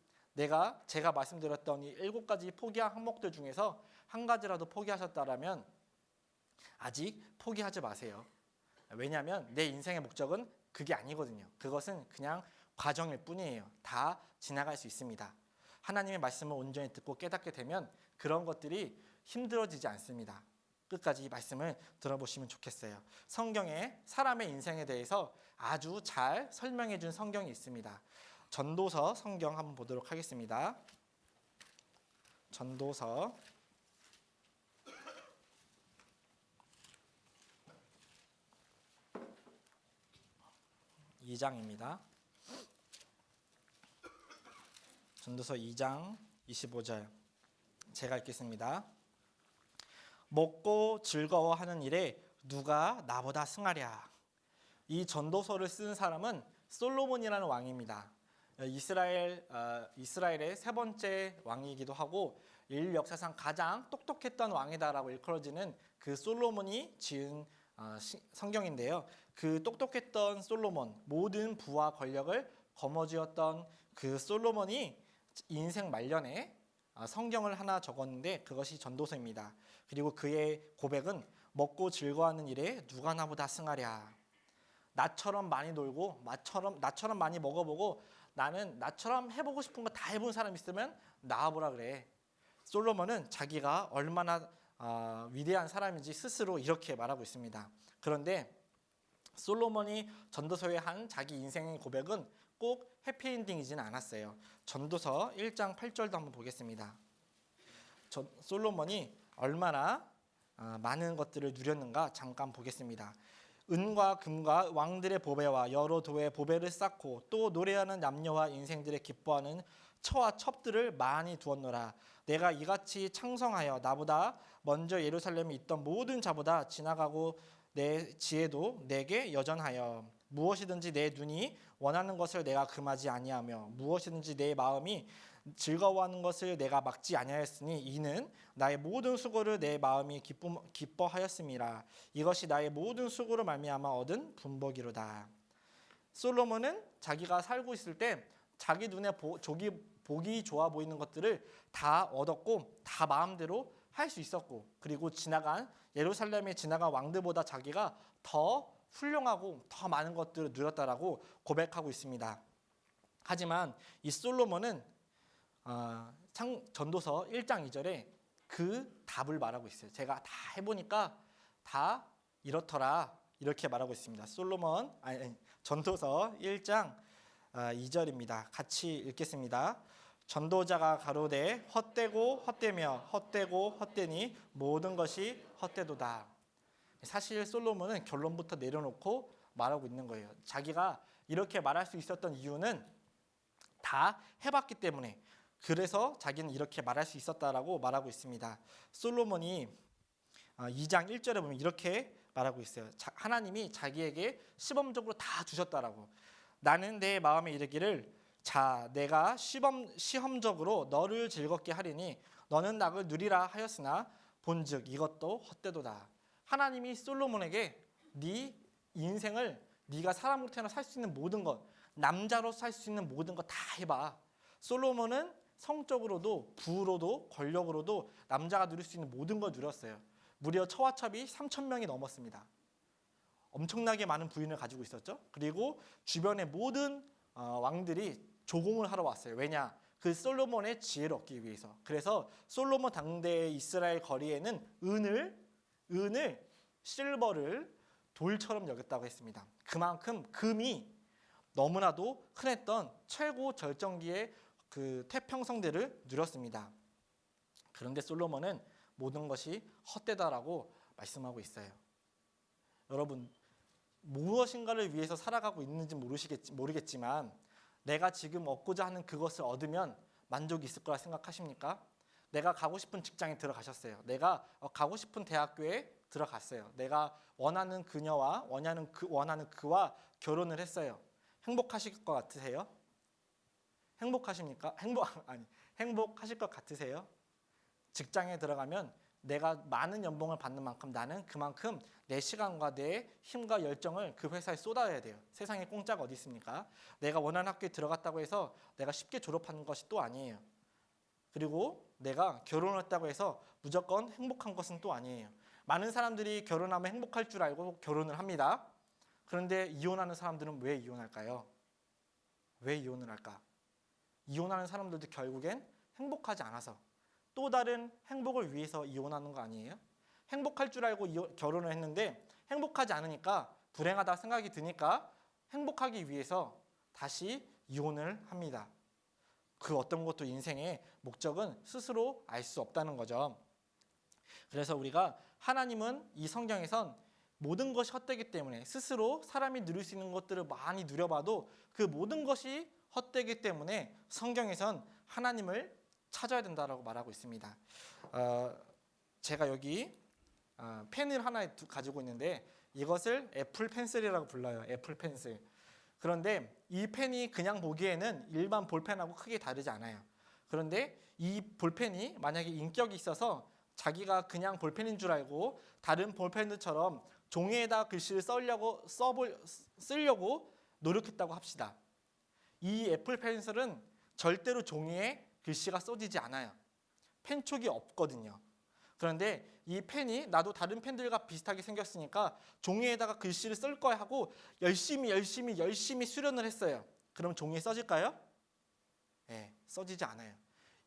제가 말씀드렸던 이 7가지 포기한 항목들 중에서 한 가지라도 포기하셨다라면 아직 포기하지 마세요. 왜냐하면 내 인생의 목적은 그게 아니거든요. 그것은 그냥 과정일 뿐이에요. 다 지나갈 수 있습니다. 하나님의 말씀을 온전히 듣고 깨닫게 되면 그런 것들이 힘들어지지 않습니다. 끝까지 이 말씀을 들어보시면 좋겠어요. 성경에 사람의 인생에 대해서 아주 잘 설명해 준 성경이 있습니다. 전도서 성경 한번 보도록 하겠습니다. 전도서 2장입니다. 전도서 2장 25절 제가 읽겠습니다. 먹고 즐거워하는 일에 누가 나보다 승하랴. 이 전도서를 쓴 사람은 솔로몬이라는 왕입니다. 이스라엘의 세 번째 왕이기도 하고 인류 역사상 가장 똑똑했던 왕이다라고 일컬어지는 그 솔로몬이 지은 성경인데요. 그 똑똑했던 솔로몬, 모든 부와 권력을 거머쥐었던 그 솔로몬이 인생 말년에 성경을 하나 적었는데 그것이 전도서입니다. 그리고 그의 고백은 먹고 즐거워하는 일에 누가 나보다 승하랴. 나처럼 많이 놀고 나처럼 많이 먹어보고 나는 나처럼 해보고 싶은 거 다 해본 사람 있으면 나와보라 그래. 솔로몬은 자기가 얼마나 위대한 사람인지 스스로 이렇게 말하고 있습니다. 그런데 솔로몬이 전도서에 한 자기 인생의 고백은 꼭 해피엔딩이지는 않았어요. 전도서 1장 8절도 한번 보겠습니다. 솔로몬이 얼마나 많은 것들을 누렸는가 잠깐 보겠습니다. 은과 금과 왕들의 보배와 여러 도의 보배를 쌓고 또 노래하는 남녀와 인생들의 기뻐하는 처와 첩들을 많이 두었노라. 내가 이같이 창성하여 나보다 먼저 예루살렘에 있던 모든 자보다 지나가고 내 지혜도 내게 여전하여 무엇이든지 내 눈이 원하는 것을 내가 금하지 아니하며 무엇이든지 내 마음이 즐거워하는 것을 내가 막지 아니하였으니 이는 나의 모든 수고를 내 마음이 기뻐하였음이라. 이것이 나의 모든 수고로 말미암아 얻은 분복이로다. 솔로몬은 자기가 살고 있을 때 자기 눈에 보기 좋아 보이는 것들을 다 얻었고 다 마음대로 할 수 있었고, 그리고 예루살렘에 지나간 왕들보다 자기가 더 훌륭하고 더 많은 것들을 누렸다라고 고백하고 있습니다. 하지만 이 솔로몬은 전도서 1장 2절에 그 답을 말하고 있어요. 제가 다 해보니까 다 이렇더라, 이렇게 말하고 있습니다. 전도서 1장 2절입니다. 같이 읽겠습니다. 전도자가 가로되 헛되고 헛되며 헛되고 헛되니 모든 것이 헛되도다. 사실 솔로몬은 결론부터 내려놓고 말하고 있는 거예요. 자기가 이렇게 말할 수 있었던 이유는 다 해봤기 때문에, 그래서 자기는 이렇게 말할 수 있었다라고 말하고 있습니다. 솔로몬이 2장 1절에 보면 이렇게 말하고 있어요. 하나님이 자기에게 시범적으로 다 주셨다라고. 나는 내 마음에 이르기를 자 내가 시험적으로 너를 즐겁게 하리니 너는 낙을 누리라 하였으나 본즉 이것도 헛되도다. 하나님이 솔로몬에게 네 인생을 네가 사람으로 태어나 살 수 있는 모든 것, 남자로 살 수 있는 모든 것 다 해봐. 솔로몬은 성적으로도 부로도 권력으로도 남자가 누릴 수 있는 모든 걸 누렸어요. 무려 처와첩이 3,000명이 넘었습니다. 엄청나게 많은 부인을 가지고 있었죠. 그리고 주변의 모든 왕들이 조공을 하러 왔어요. 왜냐? 그 솔로몬의 지혜를 얻기 위해서. 그래서 솔로몬 당대의 이스라엘 거리에는 은을 실버를 돌처럼 여겼다고 했습니다. 그만큼 금이 너무나도 흔했던 최고 절정기의 그 태평성대를 누렸습니다. 그런데 솔로몬은 모든 것이 헛되다라고 말씀하고 있어요. 여러분, 무엇인가를 위해서 살아가고 있는지 모르겠지만 내가 지금 얻고자 하는 그것을 얻으면 만족이 있을 거라 생각하십니까? 내가 가고 싶은 직장에 들어가셨어요. 내가 가고 싶은 대학교에 들어갔어요. 내가 원하는 그녀와 원하는 그와 결혼을 했어요. 행복하실 것 같으세요? 행복하십니까? 행복하실 것 같으세요? 직장에 들어가면 내가 많은 연봉을 받는 만큼 나는 그만큼 내 시간과 내 힘과 열정을 그 회사에 쏟아야 돼요. 세상에 공짜가 어디 있습니까? 내가 원하는 학교에 들어갔다고 해서 내가 쉽게 졸업하는 것이 또 아니에요. 그리고 내가 결혼을 했다고 해서 무조건 행복한 것은 또 아니에요. 많은 사람들이 결혼하면 행복할 줄 알고 결혼을 합니다. 그런데 이혼하는 사람들은 왜 이혼할까요? 왜 이혼을 할까? 이혼하는 사람들도 결국엔 행복하지 않아서 또 다른 행복을 위해서 이혼하는 거 아니에요? 행복할 줄 알고 결혼을 했는데 행복하지 않으니까 불행하다 생각이 드니까 행복하기 위해서 다시 이혼을 합니다. 그 어떤 것도 인생의 목적은 스스로 알 수 없다는 거죠. 그래서 우리가 하나님은 이 성경에선 모든 것이 헛되기 때문에 스스로 사람이 누릴 수 있는 것들을 많이 누려봐도 그 모든 것이 헛되기 때문에 성경에선 하나님을 찾아야 된다라고 말하고 있습니다. 제가 여기 펜을 하나 가지고 있는데 이것을 애플 펜슬이라고 불러요. 애플 펜슬. 그런데 이 펜이 그냥 보기에는 일반 볼펜하고 크게 다르지 않아요. 그런데 이 볼펜이 만약에 인격이 있어서 자기가 그냥 볼펜인 줄 알고 다른 볼펜들처럼 종이에다 글씨를 쓰려고 노력했다고 합시다. 이 애플 펜슬은 절대로 종이에 글씨가 써지지 않아요. 펜촉이 없거든요. 그런데 이 펜이 나도 다른 펜들과 비슷하게 생겼으니까 종이에다가 글씨를 쓸 거야 하고 열심히 수련을 했어요. 그럼 종이에 써질까요? 네, 써지지 않아요.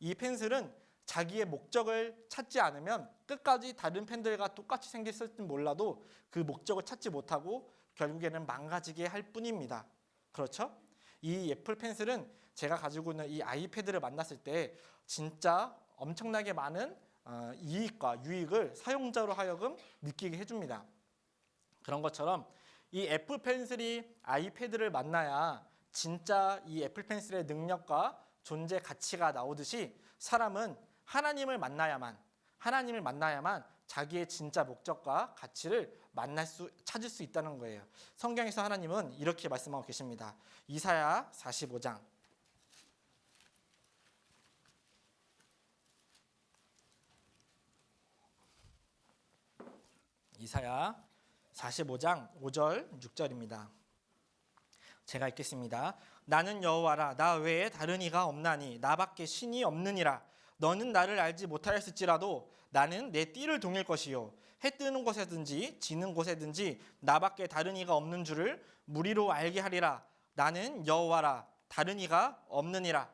이 펜슬은 자기의 목적을 찾지 않으면 끝까지 다른 펜들과 똑같이 생겼을지 몰라도 그 목적을 찾지 못하고 결국에는 망가지게 할 뿐입니다. 그렇죠? 이 애플 펜슬은 제가 가지고 있는 이 아이패드를 만났을 때 진짜 엄청나게 많은 이익과 유익을 사용자로 하여금 느끼게 해줍니다. 그런 것처럼 이 애플 펜슬이 아이패드를 만나야 진짜 이 애플 펜슬의 능력과 존재 가치가 나오듯이 사람은 하나님을 만나야만 자기의 진짜 목적과 가치를 찾을 수 있다는 거예요. 성경에서 하나님은 이렇게 말씀하고 계십니다. 이사야 45장. 이사야 45장 5절 6절입니다. 제가 읽겠습니다. 나는 여호와라. 나 외에 다른 이가 없나니 나밖에 신이 없느니라. 너는 나를 알지 못하였을지라도 나는 내 띠를 동일 것이요 해 뜨는 곳에든지 지는 곳에든지 나밖에 다른 이가 없는 줄을 무리로 알게 하리라. 나는 여호와라. 다른 이가 없느니라.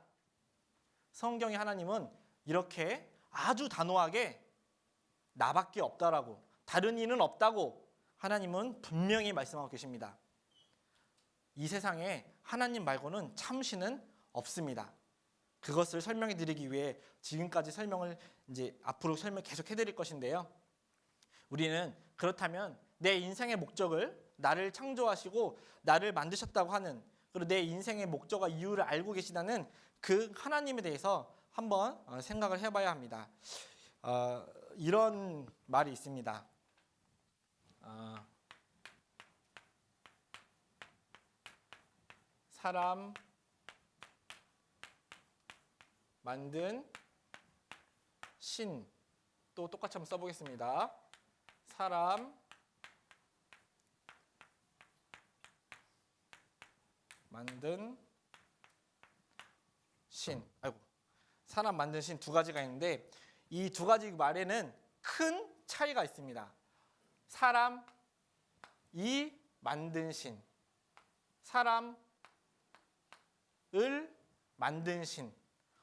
성경의 하나님은 이렇게 아주 단호하게 나밖에 없다라고, 다른 이는 없다고 하나님은 분명히 말씀하고 계십니다. 이 세상에 하나님 말고는 참신은 없습니다. 그것을 설명해 드리기 위해 지금까지 설명을 이제 앞으로 계속 해드릴 것인데요. 우리는 그렇다면 내 인생의 목적을 나를 창조하시고 나를 만드셨다고 하는, 그리고 내 인생의 목적과 이유를 알고 계시다는 그 하나님에 대해서 한번 생각을 해봐야 합니다. 이런 말이 있습니다. 사람 만든 신, 또 똑같이 한번 써보겠습니다. 사람 만든 신. 사람 만든 신 두 가지가 있는데 이 두 가지 말에는 큰 차이가 있습니다. 사람이 만든 신, 사람을 만든 신.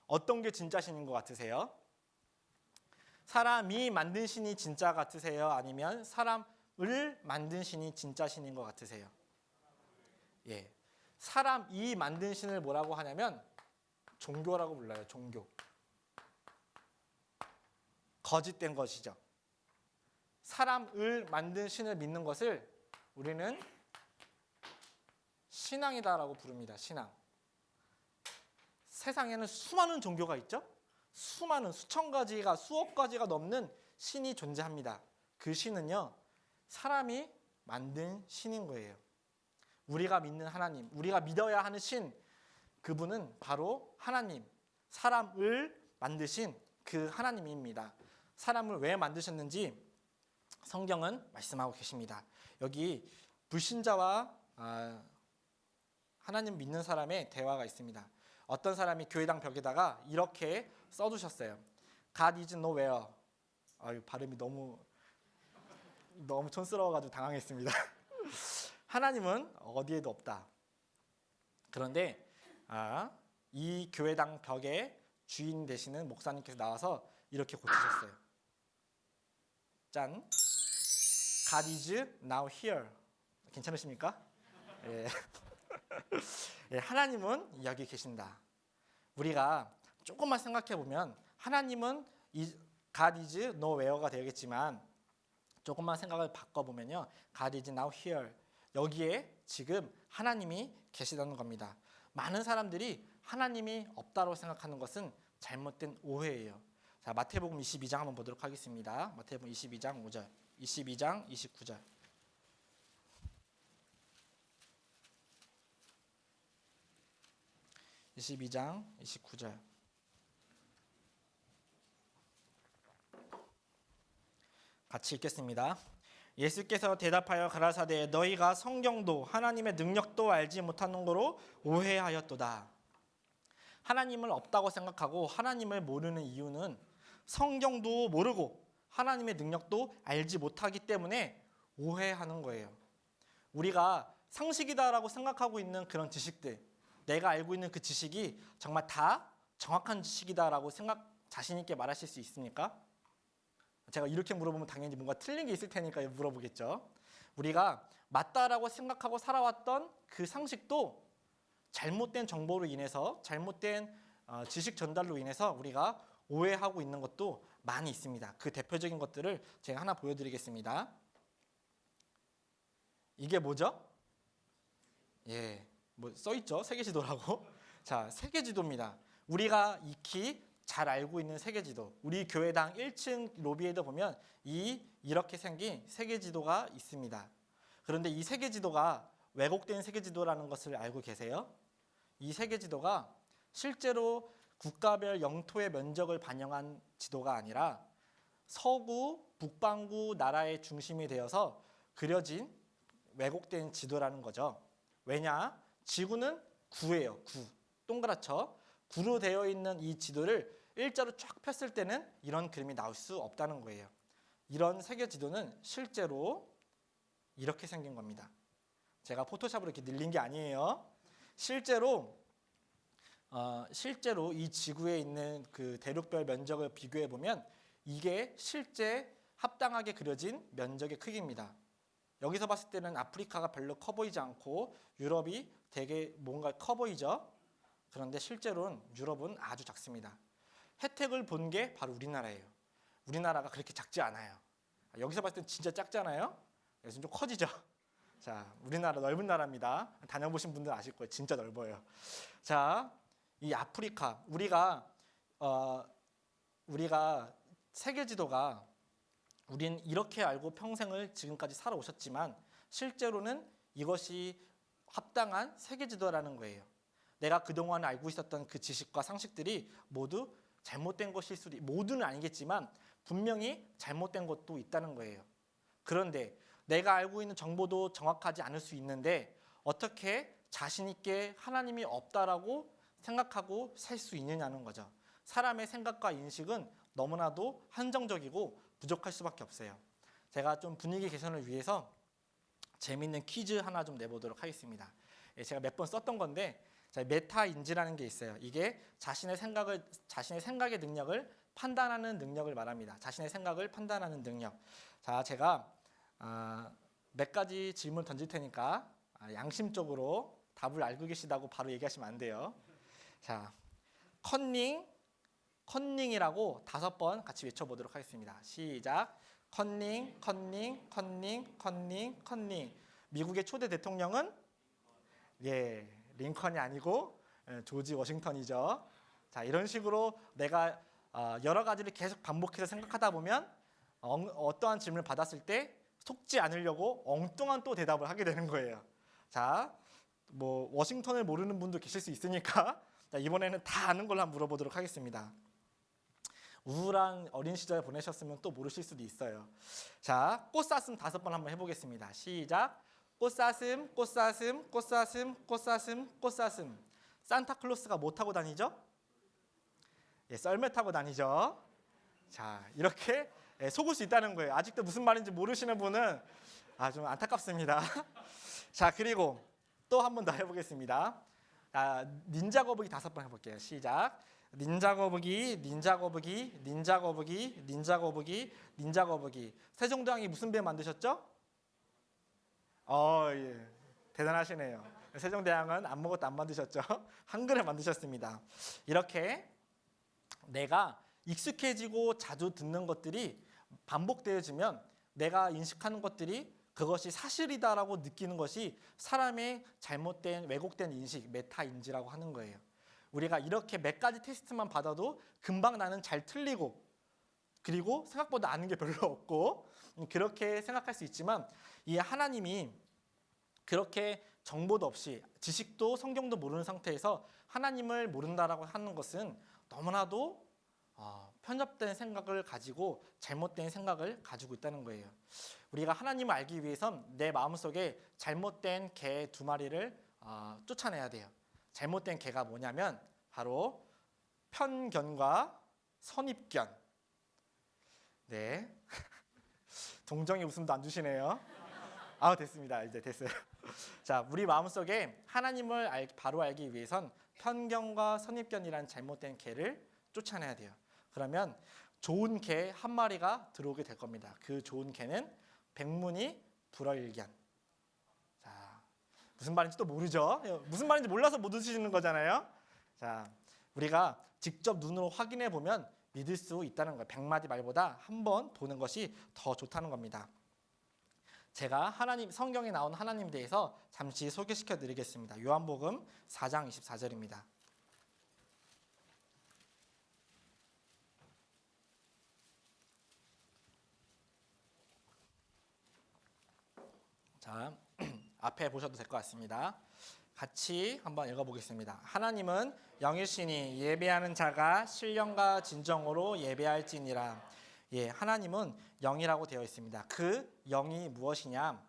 어떤 게 진짜 신인 것 같으세요? 사람이 만든 신이 진짜 같으세요? 아니면 사람을 만든 신이 진짜 신인 것 같으세요? 예, 사람이 만든 신을 뭐라고 하냐면 종교라고 불러요. 종교. 거짓된 것이죠. 사람을 만든 신을 믿는 것을 우리는 신앙이다라고 부릅니다. 신앙. 세상에는 수많은 종교가 있죠. 수천 가지가, 수억 가지가 넘는 신이 존재합니다. 그 신은요, 사람이 만든 신인 거예요. 우리가 믿는 하나님, 우리가 믿어야 하는 신, 그분은 바로 하나님, 사람을 만드신 그 하나님입니다. 사람을 왜 만드셨는지 성경은 말씀하고 계십니다. 여기 불신자와 하나님 믿는 사람의 대화가 있습니다. 어떤 사람이 교회당 벽에다가 이렇게 써두셨어요. God is nowhere. 발음이 너무 촌스러워가지고 당황했습니다. 하나님은 어디에도 없다. 그런데 이 교회당 벽의 주인 되시는 목사님께서 나와서 이렇게 고치셨어요. 짠. God is now here. 괜찮으십니까? 예. 예, 하나님은 여기 계신다. 우리가 조금만 생각해 보면 하나님은 God is nowhere가 되겠지만 조금만 생각을 바꿔보면요, God is now here. 여기에 지금 하나님이 계시다는 겁니다. 많은 사람들이 하나님이 없다고 생각하는 것은 잘못된 오해예요. 자, 마태복음 22장 한번 보도록 하겠습니다. 마태복음 22장 5절, 22장 29절. (22장 29절) 같이 읽겠습니다. 예수께서 대답하여 가라사대 너희가 성경도 하나님의 능력도 알지 못하는 거로 오해하였도다. 하나님을 없다고 생각하고 하나님을 모르는 이유는 성경도 모르고 하나님의 능력도 알지 못하기 때문에 오해하는 거예요. 우리가 상식이다라고 생각하고 있는 그런 지식들, 내가 알고 있는 그 지식이 정말 다 정확한 지식이다라고 자신 있게 말하실 수 있습니까? 제가 이렇게 물어보면 당연히 뭔가 틀린 게 있을 테니까 물어보겠죠. 우리가 맞다라고 생각하고 살아왔던 그 상식도 잘못된 정보로 인해서, 잘못된 지식 전달로 인해서 우리가 오해하고 있는 것도 많이 있습니다. 그 대표적인 것들을 제가 하나 보여드리겠습니다. 이게 뭐죠? 예, 뭐 써있죠? 세계지도라고. 자, 세계지도입니다. 우리가 익히 잘 알고 있는 세계지도, 우리 교회당 1층 로비에도 보면 이렇게 생긴 세계지도가 있습니다. 그런데 이 세계지도가 왜곡된 세계지도라는 것을 알고 계세요? 이 세계지도가 실제로 국가별 영토의 면적을 반영한 지도가 아니라 서구, 북반구 나라의 중심이 되어서 그려진 왜곡된 지도라는 거죠. 왜냐? 지구는 구예요. 구. 동그랗죠? 구로 되어 있는 이 지도를 일자로 쫙 폈을 때는 이런 그림이 나올 수 없다는 거예요. 이런 세계 지도는 실제로 이렇게 생긴 겁니다. 제가 포토샵으로 이렇게 늘린 게 아니에요. 실제로 이 지구에 있는 그 대륙별 면적을 비교해 보면 이게 실제 합당하게 그려진 면적의 크기입니다. 여기서 봤을 때는 아프리카가 별로 커 보이지 않고 유럽이 되게 뭔가 커 보이죠. 그런데 실제로는 유럽은 아주 작습니다. 혜택을 본 게 바로 우리나라예요. 우리나라가 그렇게 작지 않아요. 여기서 봤을 땐 진짜 작잖아요. 그래서 좀 커지죠. 자, 우리나라 넓은 나라입니다. 다녀보신 분들 아실 거예요. 진짜 넓어요. 자, 이 아프리카 우리가 세계 지도가 우린 이렇게 알고 평생을 지금까지 살아오셨지만 실제로는 이것이 합당한 세계 지도라는 거예요. 내가 그동안 알고 있었던 그 지식과 상식들이 모두 잘못된 것일 수도, 모두는 아니겠지만 분명히 잘못된 것도 있다는 거예요. 그런데 내가 알고 있는 정보도 정확하지 않을 수 있는데 어떻게 자신 있게 하나님이 없다라고 생각하고 살 수 있느냐는 거죠. 사람의 생각과 인식은 너무나도 한정적이고 부족할 수밖에 없어요. 제가 좀 분위기 개선을 위해서 재미있는 퀴즈 하나 좀 내보도록 하겠습니다. 제가 몇 번 썼던 건데 메타인지라는 게 있어요. 이게 자신의 생각의 능력을 판단하는 능력을 말합니다. 자신의 생각을 판단하는 능력. 자, 제가 몇 가지 질문 던질 테니까 양심적으로 답을 알고 계시다고 바로 얘기하시면 안 돼요. 자, 컨닝이라고 5번 같이 외쳐보도록 하겠습니다. 시작. 컨닝. 미국의 초대 대통령은 링컨이 아니고 조지 워싱턴이죠. 자, 이런 식으로 내가 여러 가지를 계속 반복해서 생각하다 보면 어떠한 질문을 받았을 때 속지 않으려고 엉뚱한 또 대답을 하게 되는 거예요. 자, 뭐 워싱턴을 모르는 분도 계실 수 있으니까 자, 이번에는 다 아는 걸로 한번 물어보도록 하겠습니다. 우울한 어린 시절 보내셨으면 또 모르실 수도 있어요. 자, 꽃사슴 5번 한번 해보겠습니다. 시작. 꽃사슴. 산타클로스가 뭐 타고 다니죠? 썰매 타고 다니죠. 자, 이렇게 속을 수 있다는 거예요. 아직도 무슨 말인지 모르시는 분은 좀 안타깝습니다. 자, 그리고 또 한 번 더 해보겠습니다. 닌자 거북이 5번 해볼게요. 시작. 닌자 거북이. 세종대왕이 무슨 배 만드셨죠? 예. 대단하시네요. 세종대왕은 아무것도 안 만드셨죠. 한글을 만드셨습니다. 이렇게 내가 익숙해지고 자주 듣는 것들이 반복되어지면 내가 인식하는 것들이 그것이 사실이다라고 느끼는 것이 사람의 잘못된 왜곡된 인식, 메타인지라고 하는 거예요. 우리가 이렇게 몇 가지 테스트만 받아도 금방 나는 잘 틀리고 그리고 생각보다 아는 게 별로 없고 그렇게 생각할 수 있지만 이 하나님이 그렇게 정보도 없이 지식도 성경도 모르는 상태에서 하나님을 모른다라고 하는 것은 너무나도 편협된 생각을 가지고 잘못된 생각을 가지고 있다는 거예요. 우리가 하나님을 알기 위해선 내 마음속에 잘못된 개 2마리를 쫓아내야 돼요. 잘못된 개가 뭐냐면 바로 편견과 선입견. 네. 동정이 웃음도 안 주시네요. 됐습니다. 이제 됐어요. 자, 우리 마음속에 하나님을 바로 알기 위해선 편견과 선입견이란 잘못된 개를 쫓아내야 돼요. 그러면 좋은 개 1마리가 들어오게 될 겁니다. 그 좋은 개는 백문이 불여일견. 자, 무슨 말인지 또 모르죠? 무슨 말인지 몰라서 못 드시는 거잖아요. 자, 우리가 직접 눈으로 확인해 보면 믿을 수 있다는 거예요. 100마디 말보다 한 번 보는 것이 더 좋다는 겁니다. 제가 성경에 나온 하나님에 대해서 잠시 소개시켜 드리겠습니다. 요한복음 4장 24절입니다. 자, 앞에 보셔도 될 것 같습니다. 같이 한번 읽어보겠습니다. 하나님은 영이시니 예배하는 자가 신령과 진정으로 예배할지니라. 예, 하나님은 영이라고 되어 있습니다. 그 영이 무엇이냐?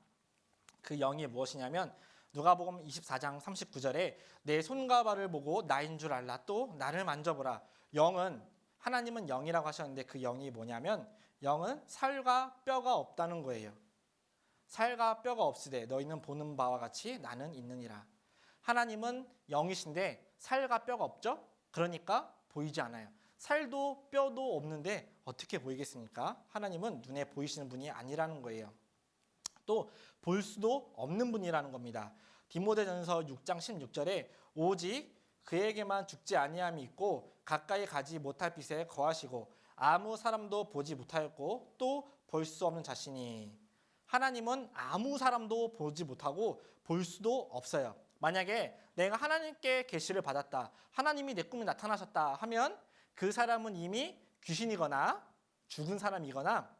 그 영이 무엇이냐면 누가복음 24장 39절에 내 손과 발을 보고 나인 줄 알라. 또 나를 만져보라. 영은 하나님은 영이라고 하셨는데 그 영이 뭐냐면 영은 살과 뼈가 없다는 거예요. 살과 뼈가 없으되 너희는 보는 바와 같이 나는 있느니라. 하나님은 영이신데 살과 뼈가 없죠? 그러니까 보이지 않아요. 살도 뼈도 없는데 어떻게 보이겠습니까? 하나님은 눈에 보이시는 분이 아니라는 거예요. 또 볼 수도 없는 분이라는 겁니다. 디모데전서 6장 16절에 오직 그에게만 죽지 아니함이 있고 가까이 가지 못할 빛에 거하시고 아무 사람도 보지 못하였고 또 볼 수 없는 자신이. 하나님은 아무 사람도 보지 못하고 볼 수도 없어요. 만약에 내가 하나님께 계시를 받았다, 하나님이 내 꿈에 나타나셨다 하면 그 사람은 이미 귀신이거나 죽은 사람이거나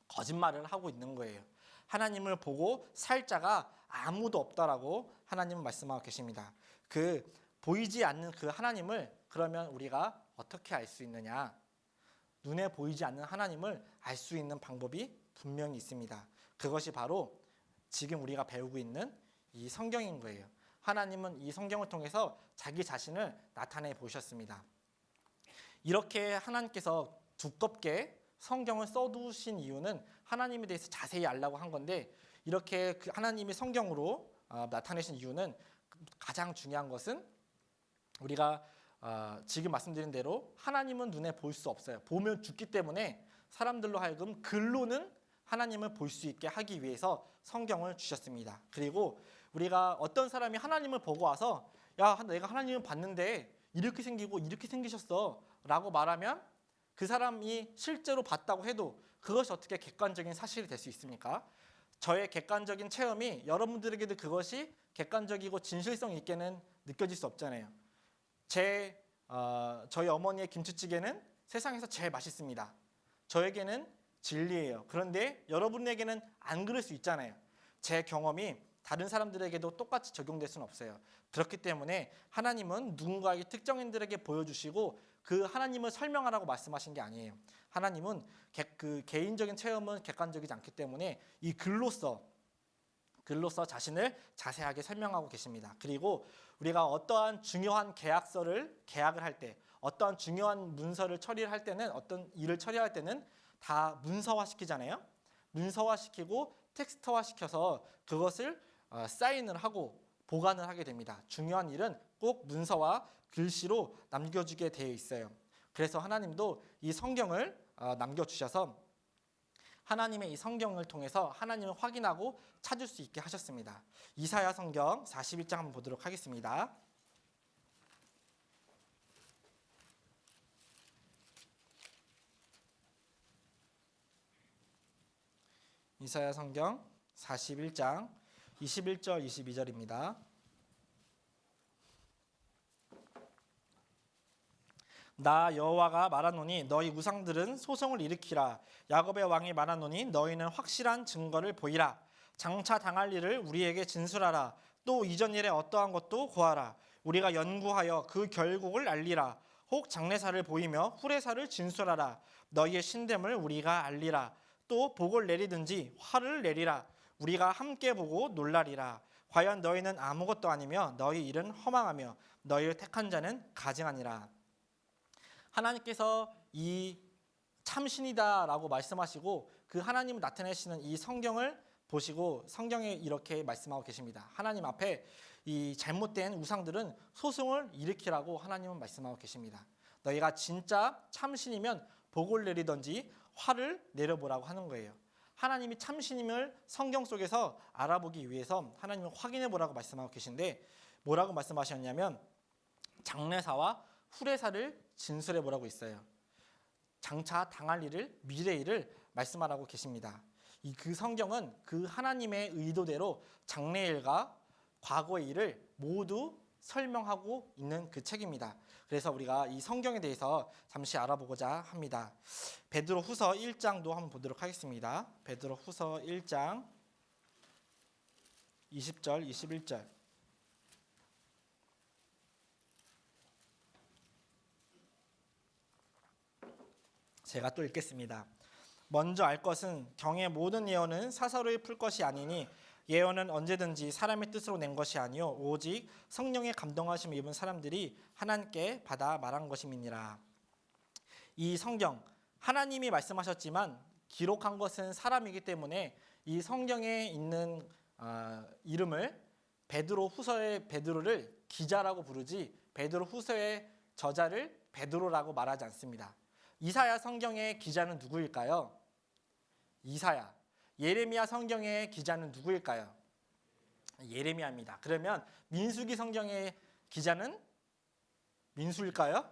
거짓말을 하고 있는 거예요. 하나님을 보고 살 자가 아무도 없다라고 하나님은 말씀하고 계십니다. 그 보이지 않는 그 하나님을 그러면 우리가 어떻게 알 수 있느냐? 눈에 보이지 않는 하나님을 알 수 있는 방법이 분명히 있습니다. 그것이 바로 지금 우리가 배우고 있는 이 성경인 거예요. 하나님은 이 성경을 통해서 자기 자신을 나타내 보셨습니다. 이렇게 하나님께서 두껍게 성경을 써두신 이유는 하나님에 대해서 자세히 알라고 한 건데 이렇게 그 하나님이 성경으로 나타내신 이유는 가장 중요한 것은 우리가 지금 말씀드린 대로 하나님은 눈에 볼 수 없어요. 보면 죽기 때문에 사람들로 하여금 글로는 하나님을 볼 수 있게 하기 위해서 성경을 주셨습니다. 그리고 우리가 어떤 사람이 하나님을 보고 와서 야, 내가 하나님을 봤는데 이렇게 생기고 이렇게 생기셨어 라고 말하면 그 사람이 실제로 봤다고 해도 그것이 어떻게 객관적인 사실이 될 수 있습니까? 저의 객관적인 체험이 여러분들에게도 그것이 객관적이고 진실성 있게는 느껴질 수 없잖아요. 저희 어머니의 김치찌개는 세상에서 제일 맛있습니다. 저에게는 진리예요. 그런데 여러분에게는 안 그럴 수 있잖아요. 제 경험이 다른 사람들에게도 똑같이 적용될 수는 없어요. 그렇기 때문에 하나님은 누군가의 특정인들에게 보여주시고 그 하나님을 설명하라고 말씀하신 게 아니에요. 하나님은 그 개인적인 체험은 객관적이지 않기 때문에 이 글로써 자신을 자세하게 설명하고 계십니다. 그리고 우리가 어떠한 중요한 계약을 할 때, 어떠한 중요한 문서를 처리를 할 때는, 어떤 일을 처리할 때는 다 문서화시키잖아요. 문서화시키고 텍스트화시켜서 그것을 사인을 하고 보관을 하게 됩니다. 중요한 일은 꼭 문서와 글씨로 남겨주게 되어 있어요. 그래서 하나님도 이 성경을 남겨주셔서 하나님의 이 성경을 통해서 하나님을 확인하고 찾을 수 있게 하셨습니다. 이사야 성경 41장 한번 보도록 하겠습니다. 이사야 성경 41장 21절 22절입니다. 나 여호와가 말하노니 너희 우상들은 소송을 일으키라. 야곱의 왕이 말하노니 너희는 확실한 증거를 보이라. 장차 당할 일을 우리에게 진술하라. 또 이전 일에 어떠한 것도 고하라. 우리가 연구하여 그 결국을 알리라. 혹 장래사를 보이며 후래사를 진술하라. 너희의 신됨을 우리가 알리라. 또 복을 내리든지 화를 내리라. 우리가 함께 보고 놀라리라. 과연 너희는 아무것도 아니며 너희 일은 허망하며 너희를 택한 자는 가증하니라. 하나님께서 이 참신이다라고 말씀하시고 그 하나님을 나타내시는 이 성경을 보시고 성경에 이렇게 말씀하고 계십니다. 하나님 앞에 이 잘못된 우상들은 소송을 일으키라고 하나님은 말씀하고 계십니다. 너희가 진짜 참신이면 복을 내리든지 화를 내려보라고 하는 거예요. 하나님이 참신임을 성경 속에서 알아보기 위해서 하나님을 확인해 보라고 말씀하고 계신데 뭐라고 말씀하셨냐면 장래사와 후래사를 진술해 보라고 있어요. 장차 당할 일을, 미래 일을 말씀하라고 계십니다. 그 성경은 그 하나님의 의도대로 장래일과 과거의 일을 모두 설명하고 있는 그 책입니다. 그래서 우리가 이 성경에 대해서 잠시 알아보고자 합니다. 베드로 후서 1장도 한번 보도록 하겠습니다. 베드로 후서 1장 20절, 21절. 제가 또 읽겠습니다. 먼저 알 것은 경의 모든 예언은 사사로이 풀 것이 아니니 예언은 언제든지 사람의 뜻으로 낸 것이 아니요 오직 성령의 감동하심을 입은 사람들이 하나님께 받아 말한 것임이니라. 이 성경 하나님이 말씀하셨지만 기록한 것은 사람이기 때문에 이 성경에 있는 이름을 베드로 후서의 베드로를 기자라고 부르지 베드로 후서의 저자를 베드로라고 말하지 않습니다. 이사야 성경의 기자는 누구일까요? 이사야. 예레미야 성경의 기자는 누구일까요? 예레미야입니다. 그러면 민수기 성경의 기자는 민수일까요?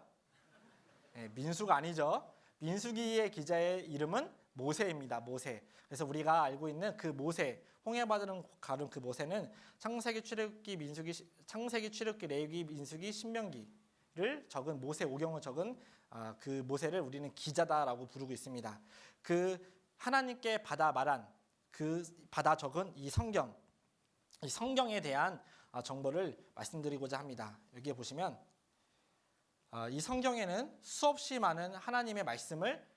네, 민수가 아니죠. 민수기의 기자의 이름은 모세입니다. 모세. 그래서 우리가 알고 있는 그 모세, 홍해바다를 가른 그 모세는 창세기, 출애굽기, 민수기, 창세기, 출애굽기, 레위기, 민수기, 신명기를 적은 모세 오경을 적은 그 모세를 우리는 기자다라고 부르고 있습니다. 그 하나님께 받아 말한 그 받아 적은 이 성경에 대한 정보를 말씀드리고자 합니다. 여기에 보시면 이 성경에는 수없이 많은 하나님의 말씀을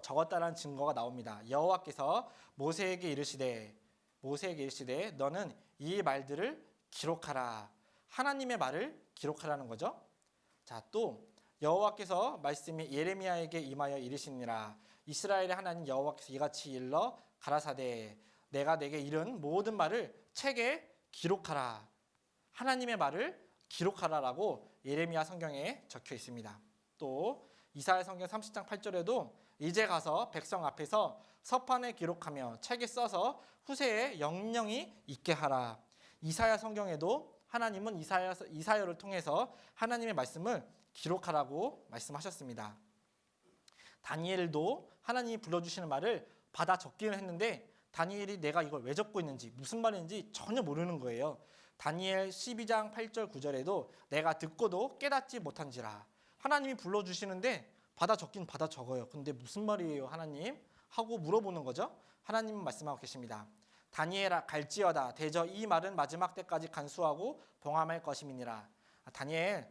적었다는 증거가 나옵니다. 여호와께서 모세에게 이르시되 너는 이 말들을 기록하라. 하나님의 말을 기록하라는 거죠. 자, 또 여호와께서 말씀이 예레미야에게 임하여 이르시니라. 이스라엘의 하나님 여호와께서 이같이 일러 가라사대 내가 내게 이른 모든 말을 책에 기록하라. 하나님의 말을 기록하라라고 예레미야 성경에 적혀 있습니다. 또 이사야 성경 30장 8절에도 이제 가서 백성 앞에서 서판에 기록하며 책에 써서 후세에 영영이 있게 하라. 이사야 성경에도 하나님은 이사야를 통해서 하나님의 말씀을 기록하라고 말씀하셨습니다. 다니엘도 하나님이 불러주시는 말을 받아 적기는 했는데 다니엘이 내가 이걸 왜 적고 있는지 무슨 말인지 전혀 모르는 거예요. 다니엘 12장 8절 9절에도 내가 듣고도 깨닫지 못한지라. 하나님이 불러주시는데 받아 적긴 받아 적어요. 근데 무슨 말이에요 하나님? 하고 물어보는 거죠. 하나님은 말씀하고 계십니다. 다니엘아 갈지어다 대저 이 말은 마지막 때까지 간수하고 봉함할 것임이니라. 다니엘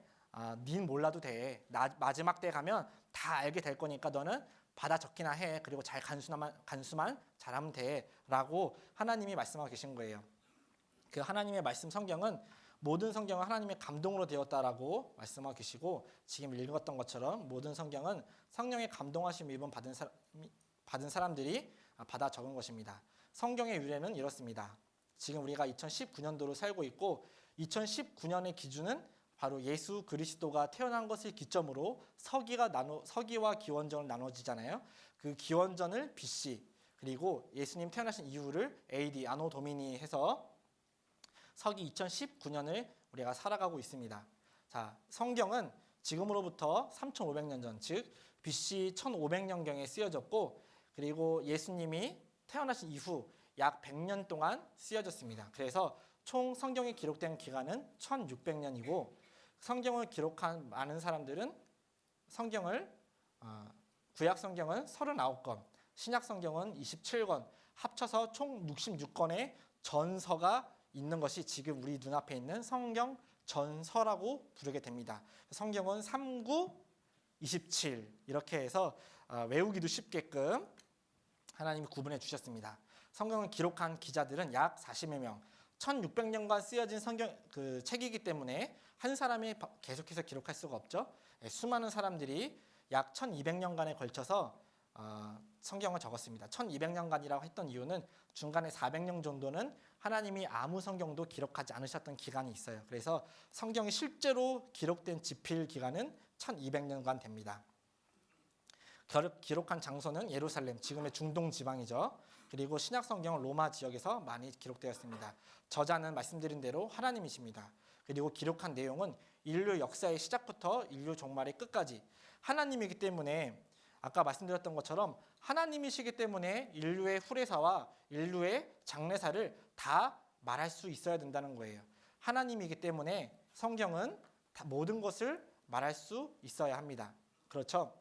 닌 몰라도 돼. 마지막 때 가면 다 알게 될 거니까 너는 받아 적기나 해. 그리고 잘 간수만 잘하면 돼. 라고 하나님이 말씀하고 계신 거예요. 그 하나님의 말씀 성경은 모든 성경은 하나님의 감동으로 되었다라고 말씀하고 계시고 지금 읽었던 것처럼 모든 성경은 성령의 감동하심을 입은 받은 사람들이 받아 적은 것입니다. 성경의 유래는 이렇습니다. 지금 우리가 2019년도로 살고 있고 2019년의 기준은 바로 예수 그리스도가 태어난 것을 기점으로 서기와 기원전을 나눠지잖아요. 그 기원전을 BC 그리고 예수님 태어나신 이후를 AD 아노 도미니 해서 서기 2019년을 우리가 살아가고 있습니다. 자, 성경은 지금으로부터 3,500년 전, 즉 BC 1500년경에 쓰여졌고 그리고 예수님이 태어나신 이후 약 100년 동안 쓰여졌습니다. 그래서 총 성경이 기록된 기간은 1600년이고 성경을 기록한 많은 사람들은 구약 성경은 39권, 신약 성경은 27권, 합쳐서 총 66권의 전서가 있는 것이 지금 우리 눈앞에 있는 성경 전서라고 부르게 됩니다. 성경은 39, 27 이렇게 해서 외우기도 쉽게끔 하나님이 구분해 주셨습니다. 성경을 기록한 기자들은 약 40여 명, 1600년간 쓰여진 성경 책이기 때문에 한 사람이 계속해서 기록할 수가 없죠. 수많은 사람들이 약 1200년간에 걸쳐서 성경을 적었습니다. 1200년간이라고 했던 이유는 중간에 400년 정도는 하나님이 아무 성경도 기록하지 않으셨던 기간이 있어요. 그래서 성경이 실제로 기록된 지필 기간은 1200년간 됩니다. 기록한 장소는 예루살렘, 지금의 중동 지방이죠. 그리고 신약 성경은 로마 지역에서 많이 기록되었습니다. 저자는 말씀드린 대로 하나님이십니다. 그리고 기록한 내용은 인류 역사의 시작부터 인류 종말의 끝까지 하나님이기 때문에 아까 말씀드렸던 것처럼 하나님이시기 때문에 인류의 후레사와 인류의 장래사를 다 말할 수 있어야 된다는 거예요. 하나님이기 때문에 성경은 모든 것을 말할 수 있어야 합니다. 그렇죠?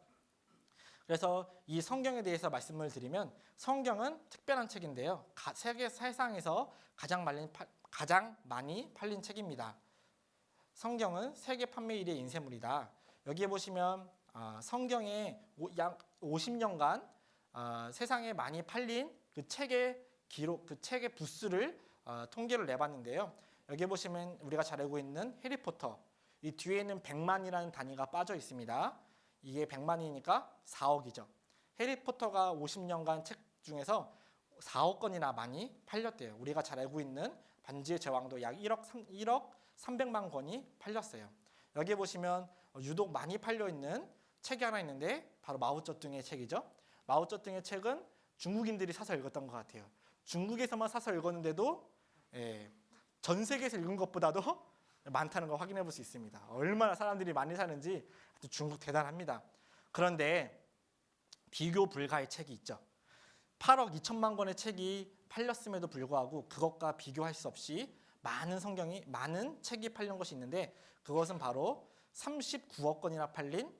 그래서 이 성경에 대해서 말씀을 드리면 성경은 특별한 책인데요. 세상에서 가장 많이 팔린 책입니다. 성경은 세계 판매 1위 인쇄물이다. 여기에 보시면 성경에 약 50년간 세상에 많이 팔린 그 책의 기록, 그 책의 부수를 통계를 내봤는데요. 여기 보시면 우리가 잘 알고 있는 해리포터, 이 뒤에는 100만이라는 단위가 빠져 있습니다. 이게 100만이니까 4억이죠. 해리포터가 50년간 책 중에서 4억 건이나 많이 팔렸대요. 우리가 잘 알고 있는 반지의 제왕도 약 1억 300만 권이 팔렸어요. 여기 보시면 유독 많이 팔려 있는 책이 하나 있는데 바로 마오쩌둥의 책이죠. 마오쩌둥의 책은 중국인들이 사서 읽었던 것 같아요. 중국에서만 사서 읽었는데도 전 세계에서 읽은 것보다도 많다는 걸 확인해 볼 수 있습니다. 얼마나 사람들이 많이 사는지 중국 대단합니다. 그런데 비교 불가의 책이 있죠. 8억 2천만 권의 책이 팔렸음에도 불구하고 그것과 비교할 수 없이 많은 책이 팔린 것이 있는데 그것은 바로 39억 권이나 팔린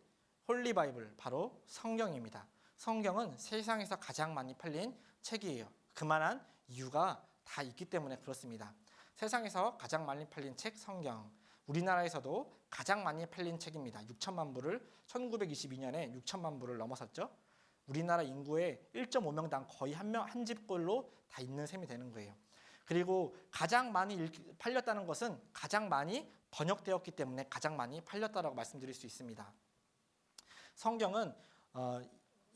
홀리 바이블, 바로 성경입니다. 성경은 세상에서 가장 많이 팔린 책이에요. 그만한 이유가 다 있기 때문에 그렇습니다. 세상에서 가장 많이 팔린 책 성경. 우리나라에서도 가장 많이 팔린 책입니다. 6천만 부를 1922년에 6천만 부를 넘어섰죠. 우리나라 인구의 1.5명당 거의 한 집꼴로 다 있는 셈이 되는 거예요. 그리고 가장 많이 팔렸다는 것은 가장 많이 번역되었기 때문에 가장 많이 팔렸다라고 말씀드릴 수 있습니다. 성경은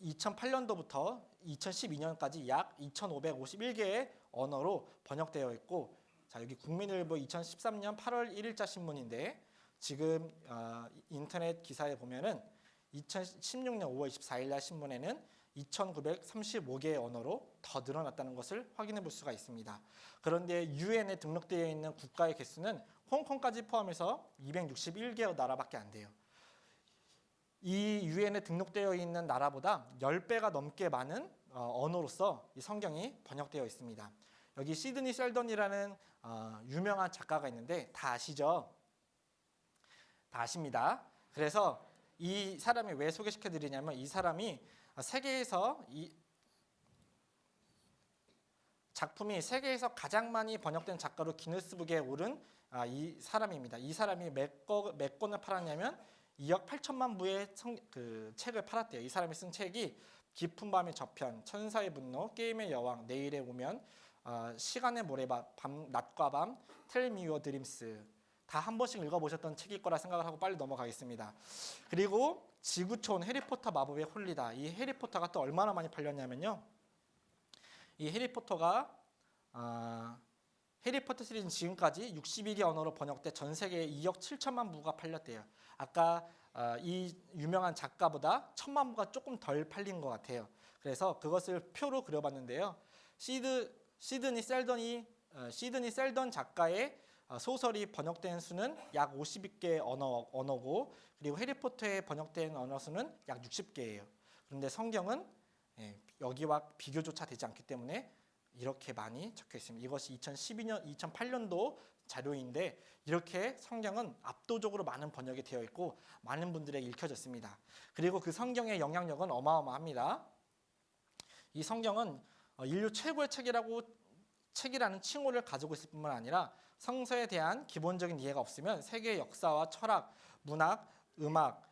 2008년도부터 2012년까지 약 2,551개의 언어로 번역되어 있고, 자 여기 국민일보 2013년 8월 1일자 신문인데 지금 인터넷 기사에 보면은 2016년 5월 24일 날 신문에는 2,935개의 언어로 더 늘어났다는 것을 확인해 볼 수가 있습니다. 그런데 유엔에 등록되어 있는 국가의 개수는 홍콩까지 포함해서 261개 나라밖에 안 돼요. 이 유엔에 등록되어 있는 나라보다 10배가 넘게 많은 언어로서 이 성경이 번역되어 있습니다. 여기 시드니 셀던이라는 유명한 작가가 있는데 다 아시죠? 다 아십니다. 그래서 이 사람이 왜 소개시켜 드리냐면 이 사람이 세계에서 작품이 세계에서 가장 많이 번역된 작가로 기네스북에 오른 이 사람입니다. 이 사람이 몇 권을 팔았냐면 2억 8천만 부의 책을 팔았대요. 이 사람이 쓴 책이 깊은 밤의 저편, 천사의 분노, 게임의 여왕, 내일의 오면, 시간의 모래밭, 낮과 밤, Tell Me Your Dreams. 다 한 번씩 읽어보셨던 책일 거라 생각을 하고 빨리 넘어가겠습니다. 그리고 지구촌 해리포터 마법의 홀리다. 이 해리포터가 또 얼마나 많이 팔렸냐면요. 이 해리포터가 해리포터 시리즈는 지금까지 62개 언어로 번역돼 전 세계에 2억 7천만 부가 팔렸대요. 아까 이 유명한 작가보다 1,000만 부가 조금 덜 팔린 것 같아요. 그래서 그것을 표로 그려봤는데요. 시드니 셀던 작가의 소설이 번역된 수는 약 50개 언어고, 그리고 해리포터에 번역된 언어 수는 약 60개예요. 그런데 성경은 여기와 비교조차 되지 않기 때문에 이렇게 많이 적혀 있습니다. 이것이 2008년도 자료인데 이렇게 성경은 압도적으로 많은 번역이 되어 있고 많은 분들에게 읽혀졌습니다. 그리고 그 성경의 영향력은 어마어마합니다. 이 성경은 인류 최고의 책이라는 칭호를 가지고 있을 뿐만 아니라 성서에 대한 기본적인 이해가 없으면 세계의 역사와 철학, 문학, 음악,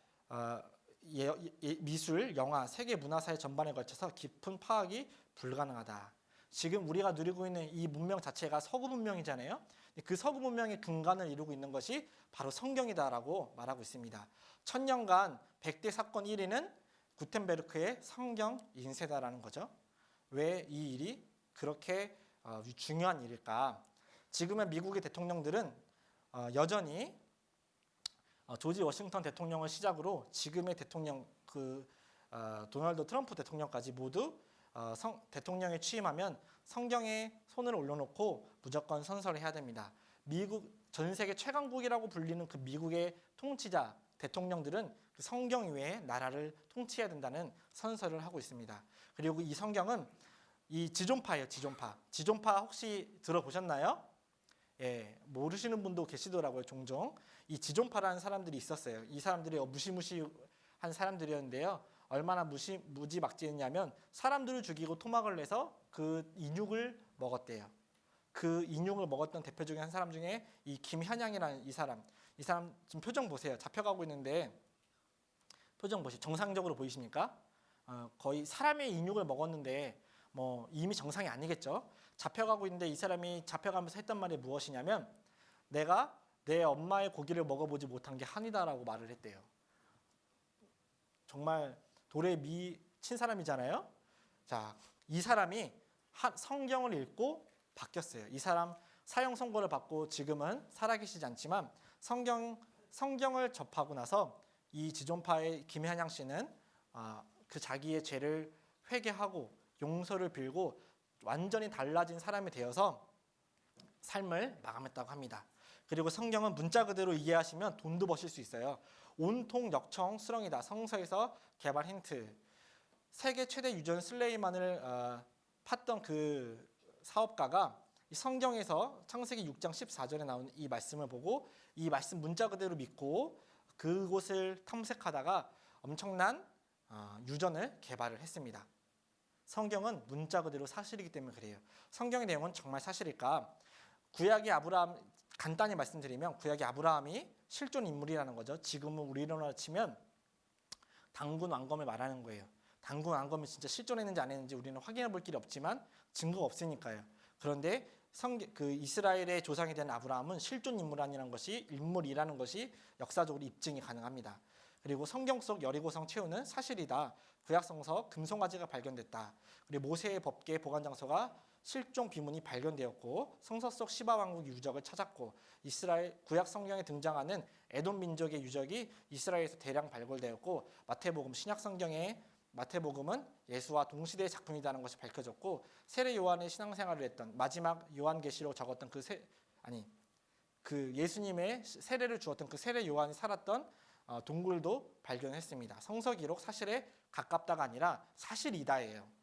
미술, 영화, 세계 문화사회 전반에 걸쳐서 깊은 파악이 불가능하다. 지금 우리가 누리고 있는 이 문명 자체가 서구 문명이잖아요. 그 서구 문명의 근간을 이루고 있는 것이 바로 성경이다라고 말하고 있습니다. 1000년간 100대 사건 1위는 구텐베르크의 성경 인쇄다라는 거죠. 왜 이 일이 그렇게 중요한 일일까? 지금의 미국의 대통령들은 여전히 조지 워싱턴 대통령을 시작으로 지금의 대통령 도널드 트럼프 대통령까지 모두 대통령에 취임하면 성경에 손을 올려놓고 무조건 선서를 해야 됩니다. 미국 전 세계 최강국이라고 불리는 그 미국의 통치자 대통령들은 그 성경 외에 나라를 통치해야 된다는 선서를 하고 있습니다. 그리고 이 성경은 이 지존파예요. 지존파 혹시 들어보셨나요? 예, 모르시는 분도 계시더라고요. 종종 이 지존파라는 사람들이 있었어요. 이 사람들이 무시무시한 사람들이었는데요. 얼마나 무지막지했냐면 사람들을 죽이고 토막을 내서 그 인육을 먹었대요. 그 인육을 먹었던 대표 중에 한 사람 중에 이 김현양이라는 이 사람 지금 표정 보세요. 잡혀가고 있는데 표정 보시 정상적으로 보이십니까? 거의 사람의 인육을 먹었는데 뭐 이미 정상이 아니겠죠. 잡혀가고 있는데 이 사람이 잡혀가면서 했던 말이 무엇이냐면 내가 내 엄마의 고기를 먹어보지 못한 게 한이다라고 말을 했대요. 정말 돌에 미친 사람이잖아요. 자, 이 사람이 성경을 읽고 바뀌었어요. 이 사람 사형 선고를 받고 지금은 살아계시지 않지만 성경을 접하고 나서 이 지존파의 김현양 씨는 그 자기의 죄를 회개하고 용서를 빌고 완전히 달라진 사람이 되어서 삶을 마감했다고 합니다. 그리고 성경은 문자 그대로 이해하시면 돈도 버실 수 있어요. 온통 역청 수렁이다. 성서에서 개발 힌트. 세계 최대 유전 슬레이만을 팠던 그 사업가가 이 성경에서 창세기 6장 14절에 나온 이 말씀을 보고 이 말씀 문자 그대로 믿고 그곳을 탐색하다가 엄청난 유전을 개발을 했습니다. 성경은 문자 그대로 사실이기 때문에 그래요. 성경의 내용은 정말 사실일까? 구약의 아브라함 간단히 말씀드리면 구약의 아브라함이 실존 인물이라는 거죠. 지금은 우리로 치면 단군 왕검을 말하는 거예요. 단군 왕검이 진짜 실존했는지 안 했는지 우리는 확인해 볼 길이 없지만 증거가 없으니까요. 그런데 그 이스라엘의 조상이 된 아브라함은 실존 인물이라는 것이 역사적으로 입증이 가능합니다. 그리고 성경 속 여리고성 최후는 사실이다. 구약성서 금송아지가 발견됐다. 그리고 모세의 법궤 보관 장소가 실종 비문이 발견되었고 성서 속 시바 왕국 유적을 찾았고 이스라엘 구약 성경에 등장하는 에돔 민족의 유적이 이스라엘에서 대량 발굴되었고 마태복음 신약 성경의 마태복음은 예수와 동시대의 작품이라는 것이 밝혀졌고 세례 요한의 신앙생활을 했던 마지막 요한계시록 적었던 그 예수님의 세례를 주었던 그 세례 요한이 살았던 동굴도 발견했습니다. 성서 기록 사실에 가깝다가 아니라 사실이다예요.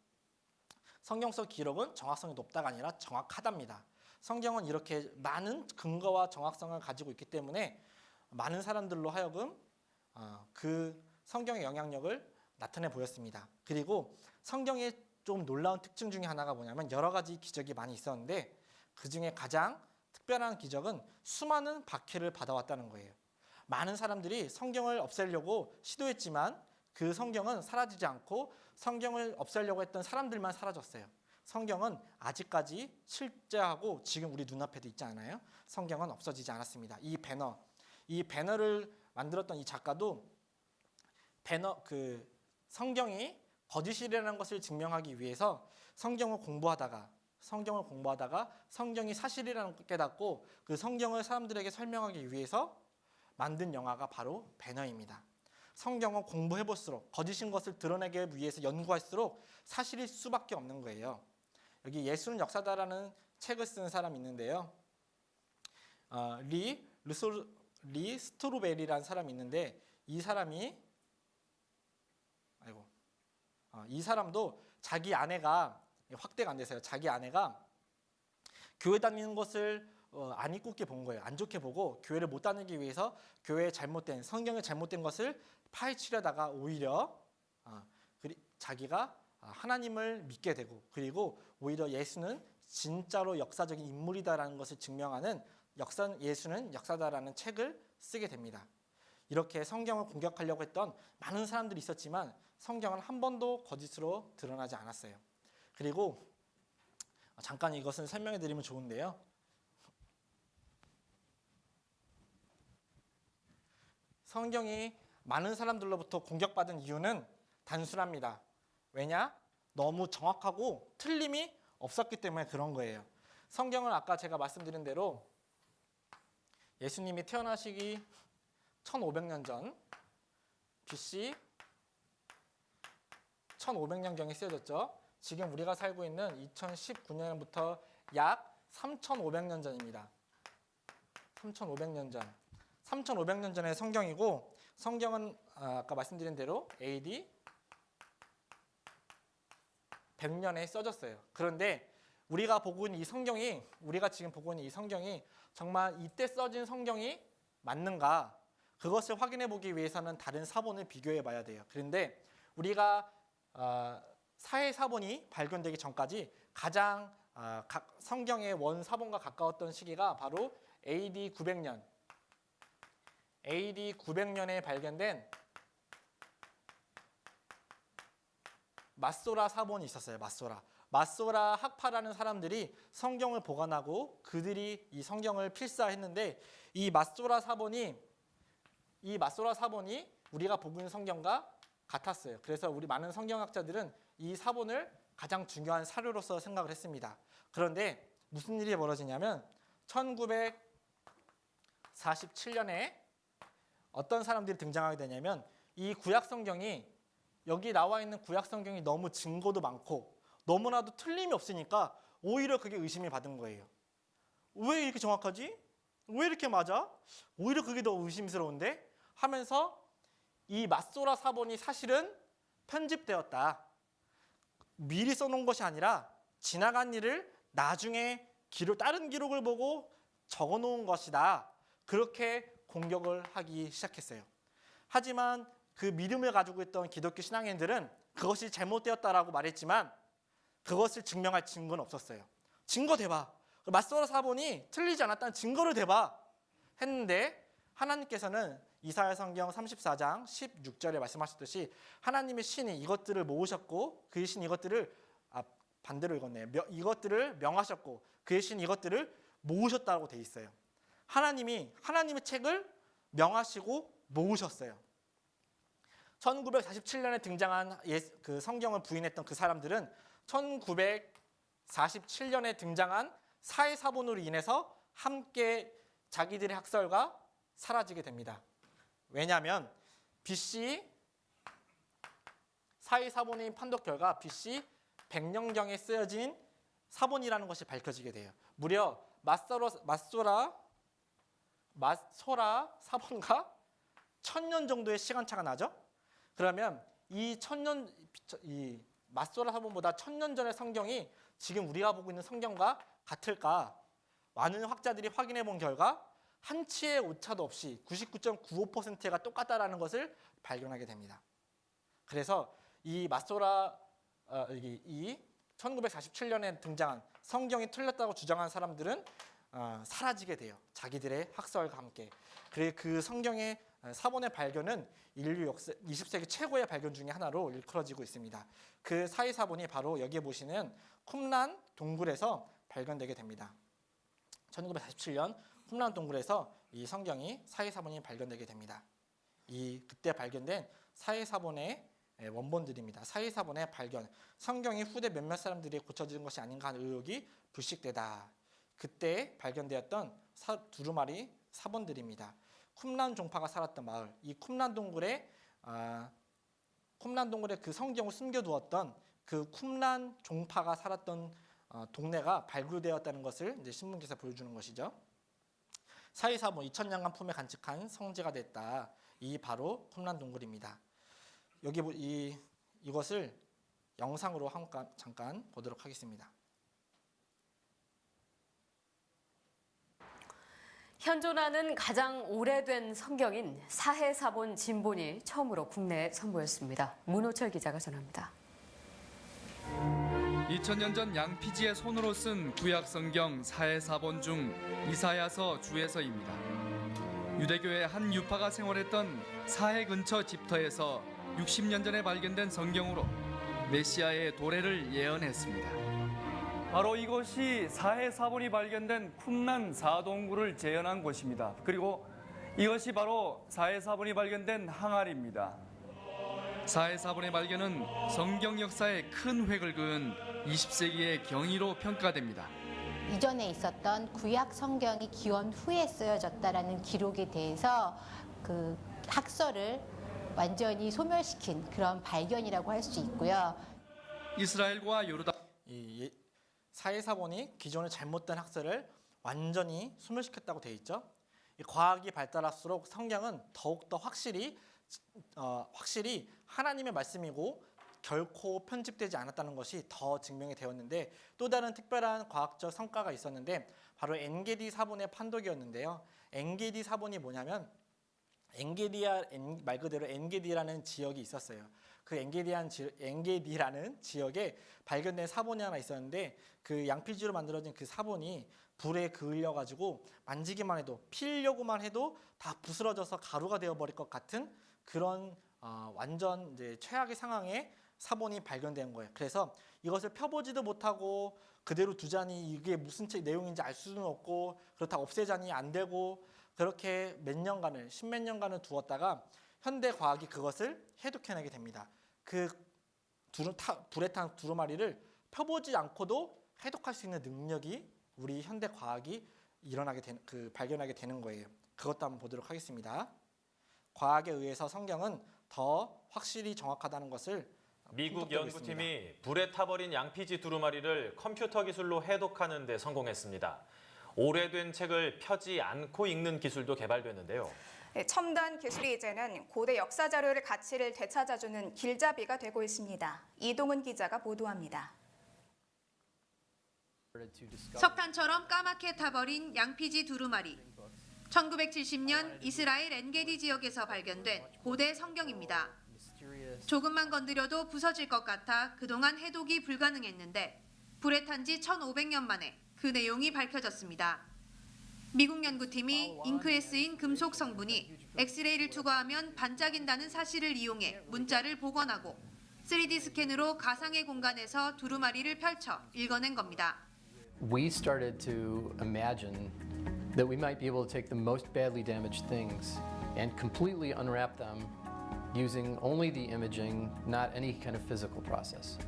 성경 속 기록은 정확성이 높다가 아니라 정확하답니다. 성경은 이렇게 많은 근거와 정확성을 가지고 있기 때문에 많은 사람들로 하여금 그 성경의 영향력을 나타내 보였습니다. 그리고 성경의 좀 놀라운 특징 중에 하나가 뭐냐면 여러 가지 기적이 많이 있었는데 그중에 가장 특별한 기적은 수많은 박해를 받아왔다는 거예요. 많은 사람들이 성경을 없애려고 시도했지만 그 성경은 사라지지 않고 성경을 없애려고 했던 사람들만 사라졌어요. 성경은 아직까지 실제하고 지금 우리 눈앞에도 있지 않아요? 성경은 없어지지 않았습니다. 이 배너를 만들었던 이 작가도 성경이 거짓이라는 것을 증명하기 위해서 성경을 공부하다가 성경이 사실이라는 걸 깨닫고 그 성경을 사람들에게 설명하기 위해서 만든 영화가 바로 배너입니다. 성경은 공부해볼수록 거짓인 것을 드러내기 위해서 연구할수록 사실일 수밖에 없는 거예요. 여기 예수는 역사다라는 책을 쓴 사람이 있는데요. 리 스트로베리라는 사람이 있는데 이 사람도 자기 아내가 확대가 안 돼서요. 자기 아내가 교회 다니는 것을 안 이쁘게 본 거예요. 안 좋게 보고 교회를 못 다니기 위해서 교회의 성경의 잘못된 것을 파헤치려다가 오히려 자기가 하나님을 믿게 되고 그리고 오히려 예수는 진짜로 역사적인 인물이다라는 것을 증명하는 예수는 역사다라는 책을 쓰게 됩니다. 이렇게 성경을 공격하려고 했던 많은 사람들이 있었지만 성경은 한 번도 거짓으로 드러나지 않았어요. 그리고 잠깐 이것은 설명해 드리면 좋은데요. 성경이 많은 사람들로부터 공격받은 이유는 단순합니다. 왜냐? 너무 정확하고 틀림이 없었기 때문에 그런 거예요. 성경은 아까 제가 말씀드린 대로 예수님이 태어나시기 1500년 전 BC 1500년경에 쓰여졌죠. 지금 우리가 살고 있는 2019년부터 약 3500년 전입니다. 3500년 전. 3500년 전의 성경이고 성경은 아까 말씀드린 대로 AD 100년에 써졌어요. 그런데 우리가 지금 보고 있는 이 성경이 정말 이때 써진 성경이 맞는가? 그것을 확인해 보기 위해서는 다른 사본을 비교해 봐야 돼요. 그런데 우리가 사해사본이 발견되기 전까지 가장 성경의 원사본과 가까웠던 시기가 바로 AD 900년. AD 900년에 발견된 마소라 사본이 있었어요. 마소라 학파라는 사람들이 성경을 보관하고 그들이 이 성경을 필사했는데 이 마소라 사본이 우리가 보고 있는 성경과 같았어요. 그래서 우리 많은 성경학자들은 이 사본을 가장 중요한 사료로서 생각을 했습니다. 그런데 무슨 일이 벌어지냐면 1947년에 어떤 사람들이 등장하게 되냐면 이 구약 성경이 여기 나와 있는 구약 성경이 너무 증거도 많고 너무나도 틀림이 없으니까 오히려 그게 의심이 받은 거예요. 왜 이렇게 정확하지? 왜 이렇게 맞아? 오히려 그게 더 의심스러운데? 하면서 이 마소라 사본이 사실은 편집되었다. 미리 써놓은 것이 아니라 지나간 일을 나중에 다른 기록을 보고 적어놓은 것이다. 그렇게 공격을 하기 시작했어요. 하지만 그 믿음을 가지고 있던 기독교 신앙인들은 그것이 잘못되었다라고 말했지만 그것을 증명할 증거는 없었어요. 증거 대봐. 마소라 사본이 틀리지 않았다는 증거를 대봐. 했는데 하나님께서는 이사야 성경 34장 16절에 말씀하셨듯이 하나님의 신이 이것들을 모으셨고 그의 신 이것들을 반대로 읽었네요. 이것들을 명하셨고 그의 신 이것들을 모으셨다고 돼 있어요. 하나님의 책을 명하시고 모으셨어요. 1947년에 등장한 그 성경을 부인했던 그 사람들은 1947년에 등장한 사해사본으로 인해서 함께 자기들의 학설과 사라지게 됩니다. 왜냐하면 BC 사해사본의 판독 결과 BC 100년경에 쓰여진 사본이라는 것이 밝혀지게 돼요. 무려 마소라 사본과 1000년 정도의 시간차가 나죠. 그러면 이 마소라 사본보다 1000년 전의 성경이 지금 우리가 보고 있는 성경과 같을까? 많은 학자들이 확인해 본 결과 한 치의 오차도 없이 99.95%가 똑같다라는 것을 발견하게 됩니다. 그래서 이 마소라 이 1947년에 등장한 성경이 틀렸다고 주장한 사람들은 사라지게 돼요. 자기들의 학설과 함께. 그리고 그 성경의 사본의 발견은 인류 역사 20세기 최고의 발견 중에 하나로 일컬어지고 있습니다. 그 사해사본이 바로 여기에 보시는 쿰란 동굴에서 발견되게 됩니다. 1947년 쿰란 동굴에서 이 성경이 사해사본이 발견되게 됩니다. 그때 발견된 사해사본의 원본들입니다. 사해사본의 발견, 성경이 후대 몇몇 사람들이 고쳐진 것이 아닌가 하는 의혹이 불식되다. 그때 발견되었던 두루마리 사본들입니다. 쿰란 종파가 살았던 마을, 이 쿰란 동굴에 그 성경을 숨겨두었던 그 쿰란 종파가 살았던 동네가 발굴되었다는 것을 이제 신문기사 보여주는 것이죠. 사해사본 2000년간 품에 간직한 성지가 됐다. 이 바로 쿰란 동굴입니다. 여기 이것을 영상으로 잠깐 보도록 하겠습니다.
현존하는 가장 오래된 성경인 사해사본 진본이 처음으로 국내에 선보였습니다. 문호철 기자가 전합니다.
2000년 전 양피지의 손으로 쓴 구약 성경 사해사본 중 이사야서 주에서입니다. 유대교의 한 유파가 생활했던 사해 근처 집터에서 60년 전에 발견된 성경으로 메시아의 도래를 예언했습니다.
바로 이곳이 사해사본이 발견된 쿰란 사동굴을 재현한 곳입니다. 그리고 이것이 바로 사해사본이 발견된 항아리입니다.
사해사본의 발견은 성경 역사에 큰 획을 그은 20세기의 경이로 평가됩니다.
이전에 있었던 구약 성경이 기원 후에 쓰여졌다라는 기록에 대해서 그 학설을 완전히 소멸시킨 그런 발견이라고 할 수 있고요.
이스라엘과 요르단
사해사본이 기존의 잘못된 학설을 완전히 소멸시켰다고 되어 있죠. 과학이 발달할수록 성경은 더욱더 확실히 하나님의 말씀이고 결코 편집되지 않았다는 것이 더 증명이 되었는데 또 다른 특별한 과학적 성과가 있었는데 바로 엔게디 사본의 판독이었는데요. 엔게디 사본이 뭐냐면 말 그대로 엔게디라는 지역이 있었어요. 그 엔게디라는 지역에 발견된 사본이 하나 있었는데 그 양피지로 만들어진 그 사본이 불에 그을려 가지고 만지기만 해도 피려고만 해도 다 부스러져서 가루가 되어 버릴 것 같은 그런 완전 이제 최악의 상황에 사본이 발견된 거예요. 그래서 이것을 펴보지도 못하고 그대로 두자니 이게 무슨 내용인지 알 수는 없고 그렇다고 없애자니 안 되고 그렇게 몇 년간을 10몇 년간을 두었다가 현대 과학이 그것을 해독해내게 됩니다. 그 불에 탄 두루마리를 펴보지 않고도 해독할 수 있는 능력이 우리 현대 과학이 발견하게 되는 거예요. 그것도 한번 보도록 하겠습니다. 과학에 의해서 성경은 더 확실히 정확하다는 것을
미국
분석되고
연구팀이
있습니다.
불에 타버린 양피지 두루마리를 컴퓨터 기술로 해독하는 데 성공했습니다. 오래된 책을 펴지 않고 읽는 기술도 개발됐는데요.
첨단 기술이 이제는 고대 역사 자료의 가치를 되찾아주는 길잡이가 되고 있습니다. 이동은 기자가 보도합니다.
석탄처럼 까맣게 타버린 양피지 두루마리. 1970년 이스라엘 엔게디 지역에서 발견된 고대 성경입니다. 조금만 건드려도 부서질 것 같아 그동안 해독이 불가능했는데 불에 탄 지 1500년 만에 그 내용이 밝혀졌습니다. 미국 연구팀이 잉크에 쓰인 금속 성분이 엑스레이를 투과하면 반짝인다는 사실을 이용해 문자를 복원하고 3D 스캔으로 가상의 공간에서 두루마리를 펼쳐 읽어낸 겁니다.
We started to imagine that we might be able to take the most badly damaged things and completely unwrap them using only the imaging, not any kind of physical process.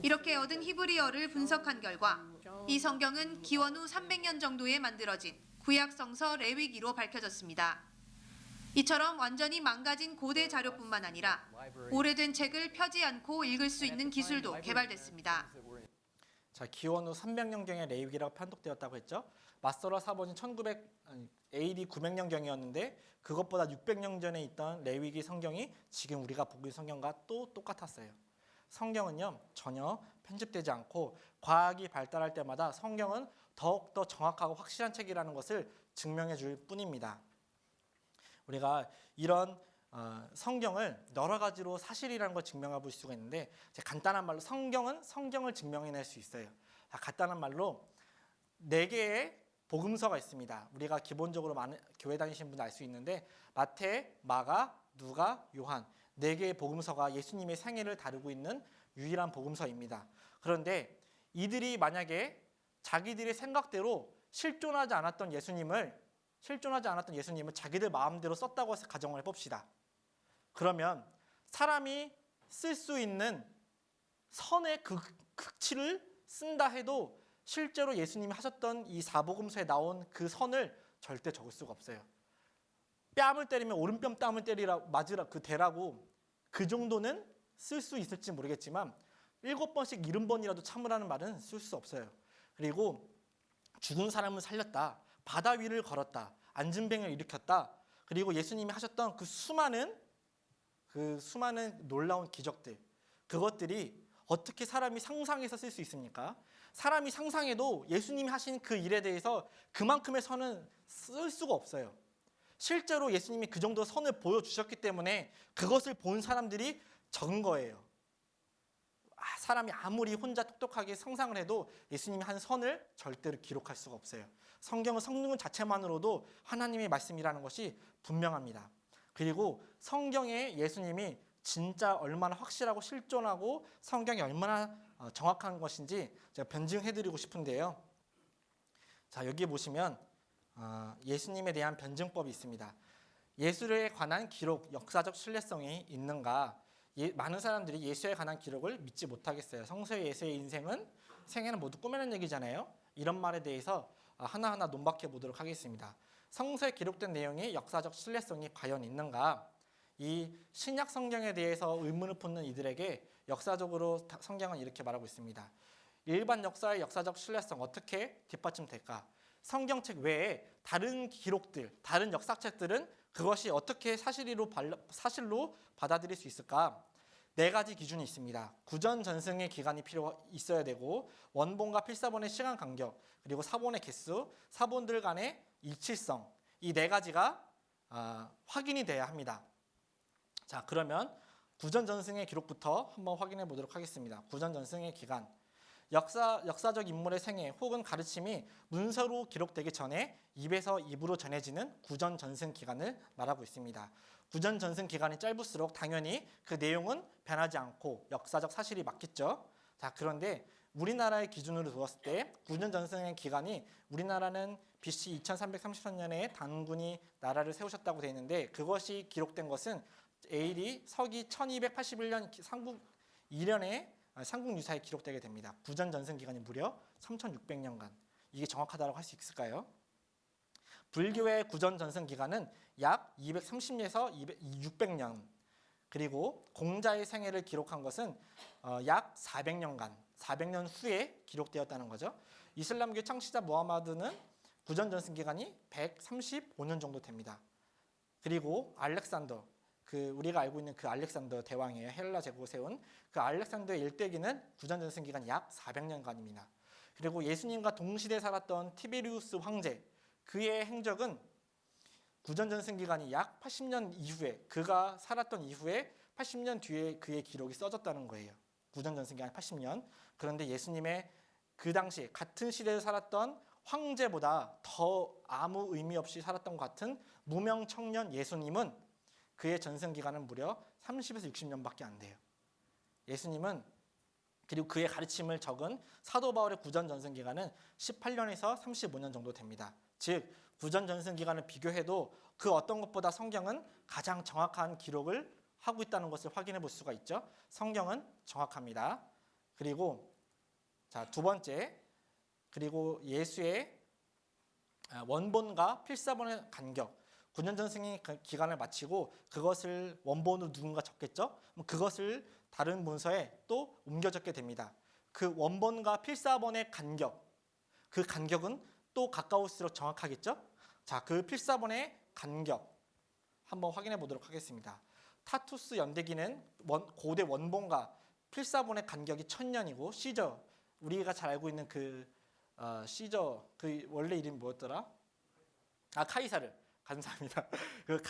이렇게 얻은 히브리어를 분석한 결과 이 성경은 기원 후 300년 정도에 만들어진 구약 성서 레위기로 밝혀졌습니다. 이처럼 완전히 망가진 고대 자료뿐만 아니라 오래된 책을 펴지 않고 읽을 수 있는 기술도 개발됐습니다.
자, 기원 후 300년경에 레위기라고 편독되었다고 했죠. 마스터라 사본이 AD 900년경이었는데 그것보다 600년 전에 있던 레위기 성경이 지금 우리가 보고 있는 성경과 또 똑같았어요. 성경은요 전혀 편집되지 않고 과학이 발달할 때마다 성경은 더욱더 정확하고 확실한 책이라는 것을 증명해 줄 뿐입니다. 우리가 이런 성경을 여러 가지로 사실이라는 걸 증명해 볼 수가 있는데 간단한 말로 성경은 성경을 증명해낼 수 있어요. 간단한 말로 4개의 복음서가 있습니다. 우리가 기본적으로 많은 교회 다니시는 분들 알 수 있는데 마태, 마가, 누가, 요한 4개의 복음서가 예수님의 생애를 다루고 있는 유일한 복음서입니다. 그런데 이들이 만약에 자기들의 생각대로 실존하지 않았던 예수님을 자기들 마음대로 썼다고 해서 가정을 해봅시다. 그러면 사람이 쓸 수 있는 선의 극치를 쓴다 해도 실제로 예수님이 하셨던 이 사복음서에 나온 그 선을 절대 적을 수가 없어요. 뺨을 때리면 오른뺨 땀을 맞으라 그 대라고 그 정도는 쓸 수 있을지 모르겠지만 7번씩 70번이라도 참으라는 말은 쓸 수 없어요. 그리고 죽은 사람을 살렸다, 바다 위를 걸었다, 안진뱅을 일으켰다, 그리고 예수님이 하셨던 그 수많은 놀라운 기적들, 그것들이 어떻게 사람이 상상해서 쓸 수 있습니까? 사람이 상상해도 예수님이 하신 그 일에 대해서 그만큼의 선은 쓸 수가 없어요. 실제로 예수님이 그 정도 선을 보여주셨기 때문에 그것을 본 사람들이 적은 거예요. 사람이 아무리 혼자 똑똑하게 상상을 해도 예수님이 한 선을 절대로 기록할 수가 없어요. 성경은 성경 자체만으로도 하나님의 말씀이라는 것이 분명합니다. 그리고 성경에 예수님이 진짜 얼마나 확실하고 실존하고 성경이 얼마나 정확한 것인지 제가 변증해드리고 싶은데요. 자, 여기 보시면 예수님에 대한 변증법이 있습니다. 예수에 관한 기록, 역사적 신뢰성이 있는가? 많은 사람들이 예수에 관한 기록을 믿지 못하겠어요. 성서의 예수의 생애는 모두 꾸며낸 얘기잖아요. 이런 말에 대해서 하나하나 논박해 보도록 하겠습니다. 성서에 기록된 내용이 역사적 신뢰성이 과연 있는가? 이 신약 성경에 대해서 의문을 품는 이들에게 역사적으로 성경은 이렇게 말하고 있습니다. 일반 역사의 역사적 신뢰성 어떻게 뒷받침될까? 성경책 외에 다른 기록들, 다른 역사책들은 그것이 어떻게 사실로 받아들일 수 있을까? 4가지 기준이 있습니다. 구전 전승의 기간이 필요 있어야 되고 원본과 필사본의 시간 간격, 그리고 사본의 개수, 사본들 간의 일치성, 이 4가지가 확인이 돼야 합니다. 자, 그러면 구전전승의 기록부터 한번 확인해 보도록 하겠습니다. 구전전승의 기간. 역사적 인물의 생애 혹은 가르침이 문서로 기록되기 전에 입에서 입으로 전해지는 구전전승 기간을 말하고 있습니다. 구전전승 기간이 짧을수록 당연히 그 내용은 변하지 않고 역사적 사실이 맞겠죠. 자, 그런데 우리나라의 기준으로 두었을 때 구전전승의 기간이 우리나라는 BC 2333년에 단군이 나라를 세우셨다고 되어 있는데 그것이 기록된 것은 AD 서기 1281년 삼국 2년에 삼국유사에 기록되게 됩니다. 구전전승 기간이 무려 3600년간. 이게 정확하다고 할 수 있을까요? 불교의 구전전승 기간은 약 230에서 600년. 그리고 공자의 생애를 기록한 것은 약 400년간, 400년 후에 기록되었다는 거죠. 이슬람교 창시자 무하마드는 구전전승 기간이 135년 정도 됩니다. 그리고 알렉산더, 우리가 알고 있는 그 알렉산더 대왕이에요. 헬라 제국을 세운 그 알렉산더의 일대기는 구전전승 기간 약 400년간입니다. 그리고 예수님과 동시대에 살았던 티베리우스 황제, 그의 행적은 구전전승 기간이 약 80년 이후에, 그가 살았던 이후에 80년 뒤에 그의 기록이 써졌다는 거예요. 구전전승 기간 80년. 그런데 예수님의 그 당시 같은 시대에 살았던 황제보다 더 아무 의미 없이 살았던 것 같은 무명 청년 예수님은 그의 전승 기간은 무려 30에서 60년밖에 안 돼요. 예수님은 그리고 그의 가르침을 적은 사도 바울의 구전 전승 기간은 18년에서 35년 정도 됩니다. 즉 구전 전승 기간을 비교해도 그 어떤 것보다 성경은 가장 정확한 기록을 하고 있다는 것을 확인해 볼 수가 있죠. 성경은 정확합니다. 그리고 자, 두 번째, 그리고 예수의 원본과 필사본의 간격. 구전전승의 기간을 마치고 그것을 원본으로 누군가 적겠죠. 그것을 다른 문서에 또 옮겨 적게 됩니다. 그 원본과 필사본의 간격, 그 간격은 또 가까울수록 정확하겠죠. 자, 그 필사본의 간격 한번 확인해 보도록 하겠습니다. 타투스 연대기는 고대 원본과 필사본의 간격이 1000년이고 시저, 우리가 잘 알고 있는 시저, 그 원래 이름이 뭐였더라? 카이사르. 감사합니다. 그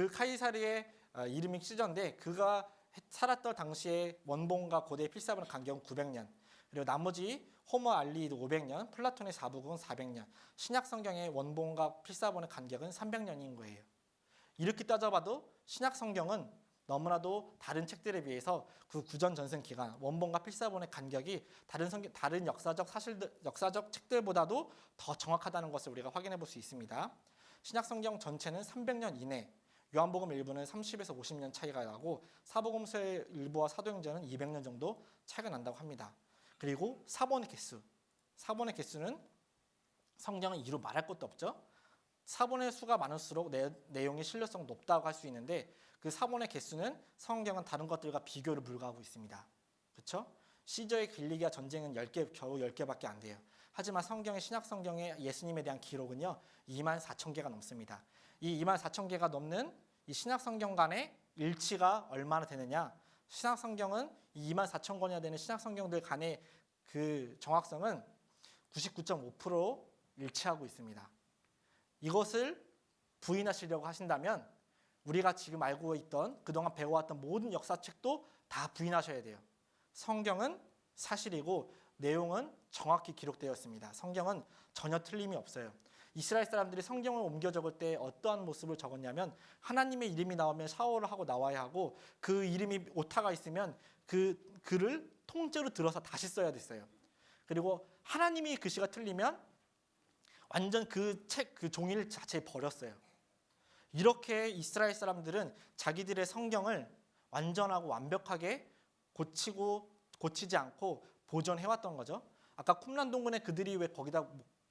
카이사르의 이름이 시저인데 그가 살았던 당시에 원본과 고대 필사본의 간격은 900년. 그리고 나머지 호모 알리도 500년, 플라톤의 사부국은 400년. 신약 성경의 원본과 필사본의 간격은 300년인 거예요. 이렇게 따져봐도 신약 성경은 너무나도 다른 책들에 비해서 그 구전 전승 기간, 원본과 필사본의 간격이 다른 역사적 책들보다도 더 정확하다는 것을 우리가 확인해 볼 수 있습니다. 신약 성경 전체는 300년 이내, 요한복음 일부는 30에서 50년 차이가 나고 사복음서의 일부와 사도행전은 200년 정도 차이가 난다고 합니다. 그리고 사본의 개수는 성경은 이루 말할 것도 없죠. 사본의 수가 많을수록 내용의 신뢰성이 높다고 할 수 있는데 그 사본의 개수는 성경은 다른 것들과 비교를 불가하고 있습니다. 그렇죠? 시저의 길리기아 전쟁은 겨우 10개밖에 안 돼요. 하지만 성경의 신약 성경의 예수님에 대한 기록은요 24,000개가 넘습니다. 이 24,000개가 넘는 이 신약 성경 간의 일치가 얼마나 되느냐? 신약 성경은 24,000권이나 되는 신약 성경들 간의 그 정확성은 99.5% 일치하고 있습니다. 이것을 부인하시려고 하신다면 우리가 지금 알고 있던 그동안 배워왔던 모든 역사책도 다 부인하셔야 돼요. 성경은 사실이고 내용은 정확히 기록되었습니다. 성경은 전혀 틀림이 없어요. 이스라엘 사람들이 성경을 옮겨 적을 때 어떠한 모습을 적었냐면 하나님의 이름이 나오면 샤워를 하고 나와야 하고 그 이름이 오타가 있으면 그 글을 통째로 들어서 다시 써야 됐어요. 그리고 하나님이 글씨가 틀리면 완전 그 종이를 자체에 버렸어요. 이렇게 이스라엘 사람들은 자기들의 성경을 완전하고 완벽하게 고치지 않고 보존해왔던 거죠. 아까 쿰란 동군에 그들이 왜 거기다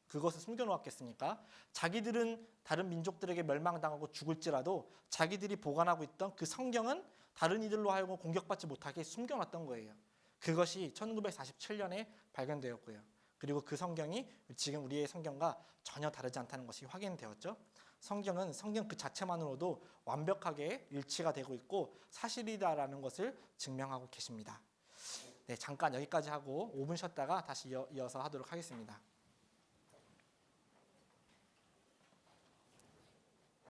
그것을 숨겨놓았겠습니까? 자기들은 다른 민족들에게 멸망당하고 죽을지라도 자기들이 보관하고 있던 그 성경은 다른 이들로 하여금 공격받지 못하게 숨겨놨던 거예요. 그것이 1947년에 발견되었고요. 그리고 그 성경이 지금 우리의 성경과 전혀 다르지 않다는 것이 확인되었죠. 성경은 성경 그 자체만으로도 완벽하게 일치가 되고 있고 사실이다라는 것을 증명하고 계십니다. 네, 잠깐 여기까지 하고 5분 쉬었다가 다시 이어서 하도록 하겠습니다.